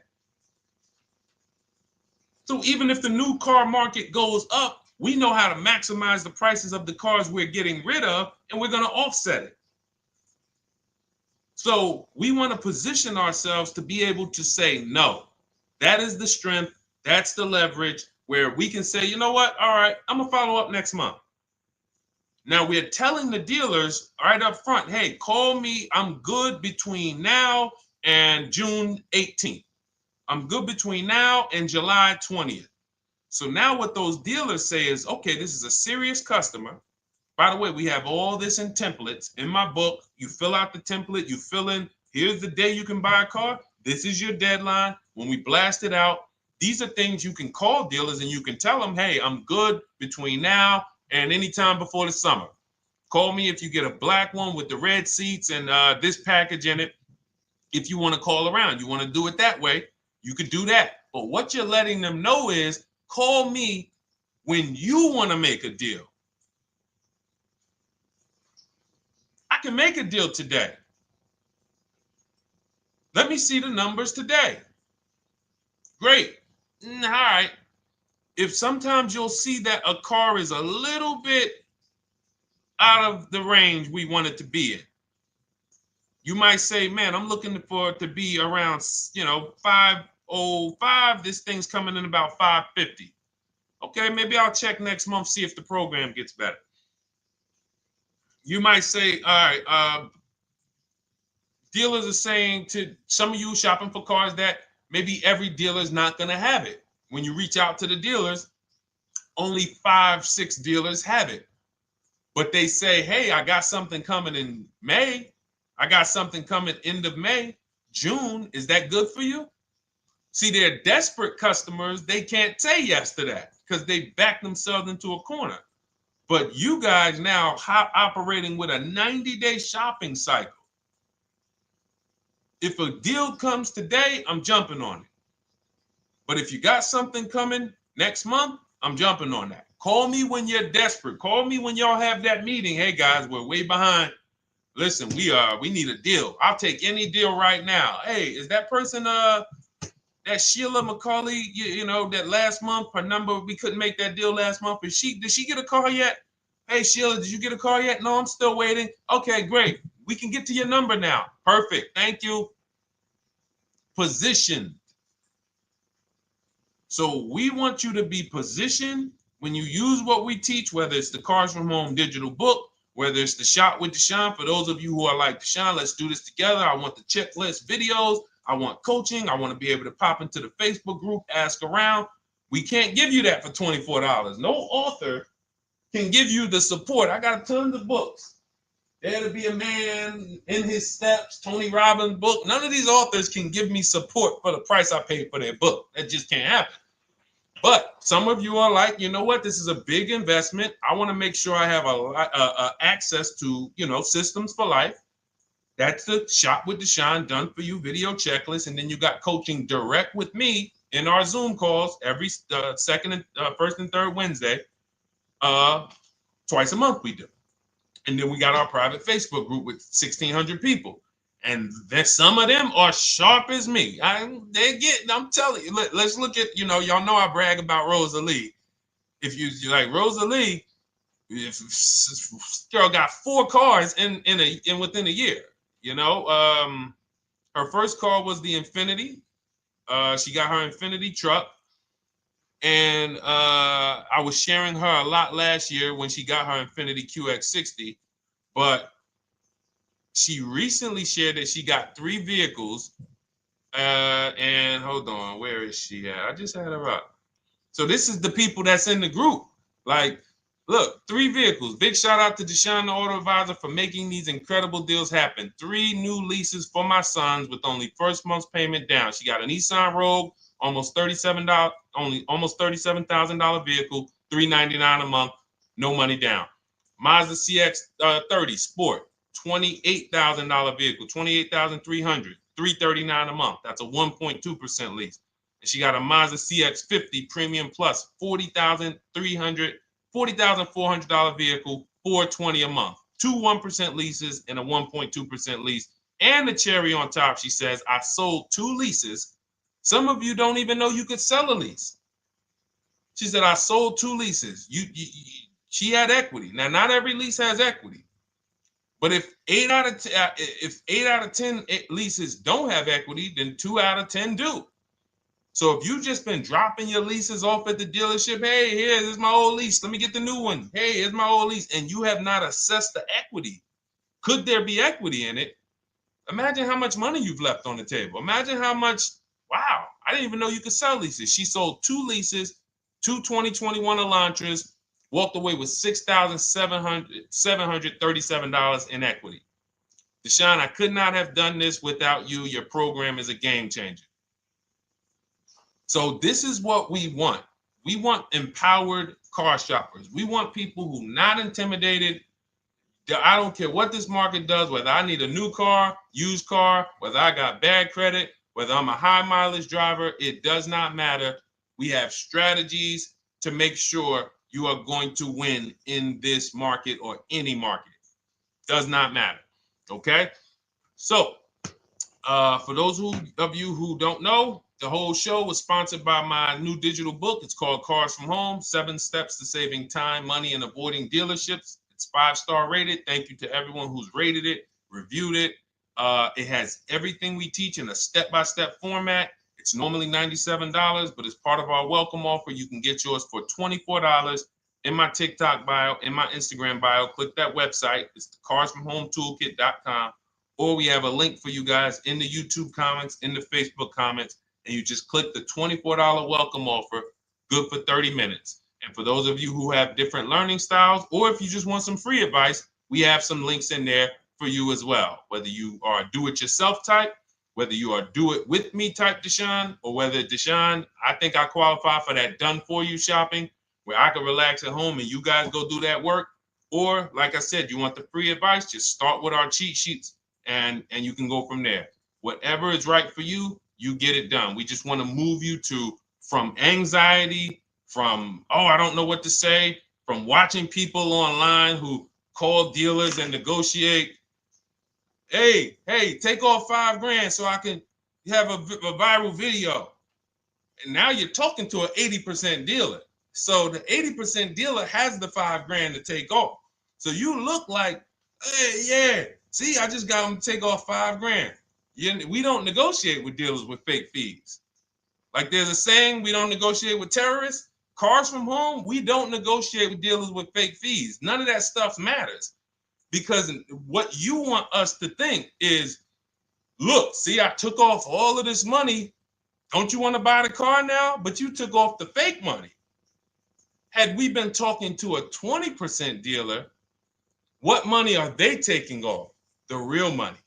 So even if the new car market goes up, we know how to maximize the prices of the cars we're getting rid of, and we're going to offset it. So we want to position ourselves to be able to say no. That is the strength. That's the leverage where we can say, you know what? All right, I'm going to follow up next month. Now we're telling the dealers right up front, hey, call me. I'm good between now and June 18th. I'm good between now and July 20th. So now what those dealers say is, okay, this is a serious customer. By the way, we have all this in templates. In my book, you fill out the template, you fill in, here's the day you can buy a car. This is your deadline. When we blast it out, these are things you can call dealers and you can tell them, hey, I'm good between now and anytime before the summer. Call me if you get a black one with the red seats and this package in it. If you want to call around, you want to do it that way, you could do that. But what you're letting them know is, call me when you want to make a deal. I can make a deal today. Let me see the numbers today. Great. All right. If sometimes you'll see that a car is a little bit out of the range we want it to be in, you might say, man, I'm looking for it to be around, 505. This thing's coming in about 550. Okay, maybe I'll check next month, see if the program gets better. You might say, all right, dealers are saying to some of you shopping for cars that maybe every dealer is not going to have it. When you reach out to the dealers, only 5, 6 dealers have it. But they say, hey, I got something coming in May. I got something coming end of May, June. Is that good for you? See, they're desperate customers. They can't say yes to that because they back themselves into a corner. But you guys now operating with a 90-day shopping cycle. If a deal comes today, I'm jumping on it. But if you got something coming next month, I'm jumping on that. Call me when you're desperate. Call me when y'all have that meeting. Hey guys, we're way behind. Listen, we need a deal. I'll take any deal right now. Hey, is that person that Sheila McCauley, you know, that last month, her number, we couldn't make that deal last month. Did she get a car yet? Hey Sheila, did you get a car yet? No, I'm still waiting. Okay, great. We can get to your number now. Perfect. Thank you. Positioned. So we want you to be positioned when you use what we teach, whether it's the Cars from Home digital book, whether it's the Shop with Deshone. For those of you who are like, Deshone, let's do this together. I want the checklist videos. I want coaching. I want to be able to pop into the Facebook group, ask around. We can't give you that for $24. No author can give you the support. I got tons of books. Dare to Be a Man, In His Steps, Tony Robbins' book. None of these authors can give me support for the price I paid for their book. That just can't happen. But some of you are like, you know what? This is a big investment. I want to make sure I have access to, you know, systems for life. That's the Shop with Deshone done for you video checklist. And then you got coaching direct with me in our Zoom calls every first and third Wednesday. Twice a month we do. And then we got our private Facebook group with 1,600 people. And then some of them are sharp as me. I'm telling you, let's look at, you know, y'all know I brag about Rosalie. If you like Rosalie, if girl got 4 cars in within a year, you know. Her first car was the Infinity. She got her Infinity truck. And I was sharing her a lot last year when she got her Infinity QX60, but she recently shared that she got 3 vehicles. And hold on, where is she at? I just had her up. So this is the people that's in the group. Like, look, 3 vehicles. Big shout out to Deshone the Auto Advisor for making these incredible deals happen. 3 new leases for my sons with only first month's payment down. She got a Nissan Rogue, almost $37,000 vehicle, $399 a month, no money down. Mazda CX-30 Sport, $28,000 vehicle, $28,300, $339 a month. That's a 1.2% lease. And she got a Mazda CX-50 Premium Plus, $40,400 vehicle, $420 a month. 2 1% leases and a 1.2% lease. And the cherry on top, she says, I sold 2 leases. Some of you don't even know you could sell a lease. She said, I sold 2 leases. She had equity. Now, not every lease has equity. But if 8 out of 10 leases don't have equity, then 2 out of 10 do. So if you've just been dropping your leases off at the dealership, hey, here's my old lease. Let me get the new one. Hey, here's my old lease. And you have not assessed the equity. Could there be equity in it? Imagine how much money you've left on the table. Imagine how much, wow, I didn't even know you could sell leases. She sold 2 leases, 2 2021 Elantras, walked away with $6,737 in equity. Deshone, I could not have done this without you. Your program is a game changer. So this is what we want. We want empowered car shoppers. We want people who are not intimidated. I don't care what this market does, whether I need a new car, used car, whether I got bad credit, whether I'm a high mileage driver, it does not matter. We have strategies to make sure you are going to win in this market or any market. Does not matter. Okay? So, for those of you who don't know, the whole show was sponsored by my new digital book. It's called Cars from Home, 7 Steps to Saving Time, Money, and Avoiding Dealerships. It's 5-star rated. Thank you to everyone who's rated it, reviewed it. It has everything we teach in a step-by-step format. It's normally $97, but as part of our welcome offer, you can get yours for $24 in my TikTok bio, in my Instagram bio. Click that website. It's the carsfromhometoolkit.com. Or we have a link for you guys in the YouTube comments, in the Facebook comments, and you just click the $24 welcome offer, good for 30 minutes. And for those of you who have different learning styles, or if you just want some free advice, we have some links in there for you as well. Whether you are a do-it-yourself type, whether you are do-it-with-me type Deshone, or whether Deshone, I think I qualify for that done-for-you shopping, where I can relax at home and you guys go do that work. Or like I said, you want the free advice, just start with our cheat sheets and you can go from there. Whatever is right for you, you get it done. We just want to move you from anxiety, from, oh, I don't know what to say, from watching people online who call dealers and negotiate. Hey, take off $5,000 so I can have a viral video. And now you're talking to an 80% dealer. So the 80% dealer has the $5,000 to take off. So you look like, hey, yeah, see, I just got them to take off $5,000. We don't negotiate with dealers with fake fees. Like there's a saying, we don't negotiate with terrorists. Cars from home, we don't negotiate with dealers with fake fees. None of that stuff matters. Because what you want us to think is, look, see, I took off all of this money. Don't you want to buy the car now? But you took off the fake money. Had we been talking to a 20% dealer, what money are they taking off? The real money.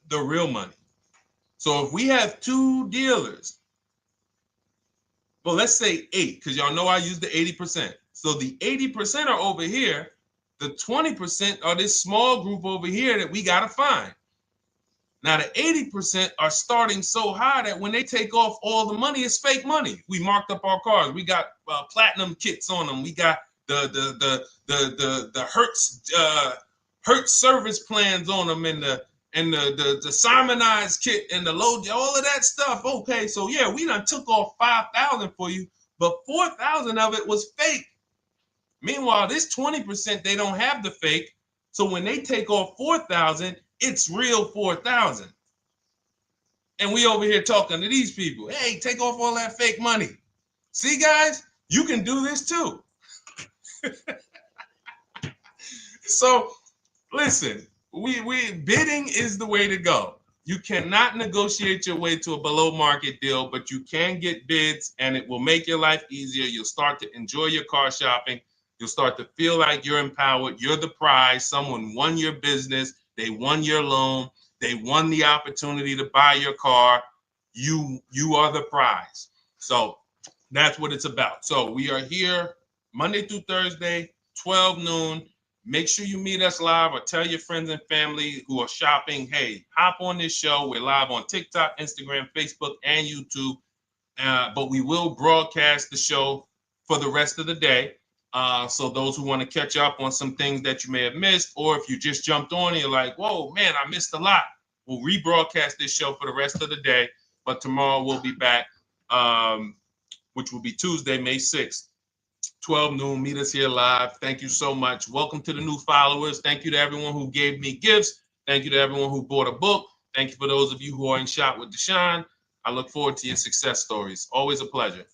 The real money. So if we have 2 dealers, well, let's say 8, because y'all know I use the 80%. So the 80% are over here. The 20% are this small group over here that we got to find. Now, the 80% are starting so high that when they take off all the money, it's fake money. We marked up our cars. We got platinum kits on them. We got the Hertz service plans on them, and the Simonized kit and the load, all of that stuff. Okay, so yeah, we done took off 5,000 for you, but 4,000 of it was fake. Meanwhile, this 20%, they don't have the fake. So when they take off 4,000, it's real 4,000. And we over here talking to these people. Hey, take off all that fake money. See, guys, you can do this too. So listen, we bidding is the way to go. You cannot negotiate your way to a below market deal, but you can get bids and it will make your life easier. You'll start to enjoy your car shopping. You'll start to feel like you're empowered. You're the prize. Someone won your business. They won your loan. They won the opportunity to buy your car. You are the prize. So that's what it's about. So we are here Monday through Thursday, 12 noon. Make sure you meet us live or tell your friends and family who are shopping, hey, hop on this show. We're live on TikTok, Instagram, Facebook, and YouTube. But we will broadcast the show for the rest of the day. So those who want to catch up on some things that you may have missed, or if you just jumped on and you're like, whoa, man, I missed a lot. We'll rebroadcast this show for the rest of the day. But tomorrow we'll be back, which will be Tuesday, May 6th, 12 noon. Meet us here live. Thank you so much. Welcome to the new followers. Thank you to everyone who gave me gifts. Thank you to everyone who bought a book. Thank you for those of you who are in Shop with Deshone. I look forward to your success stories. Always a pleasure.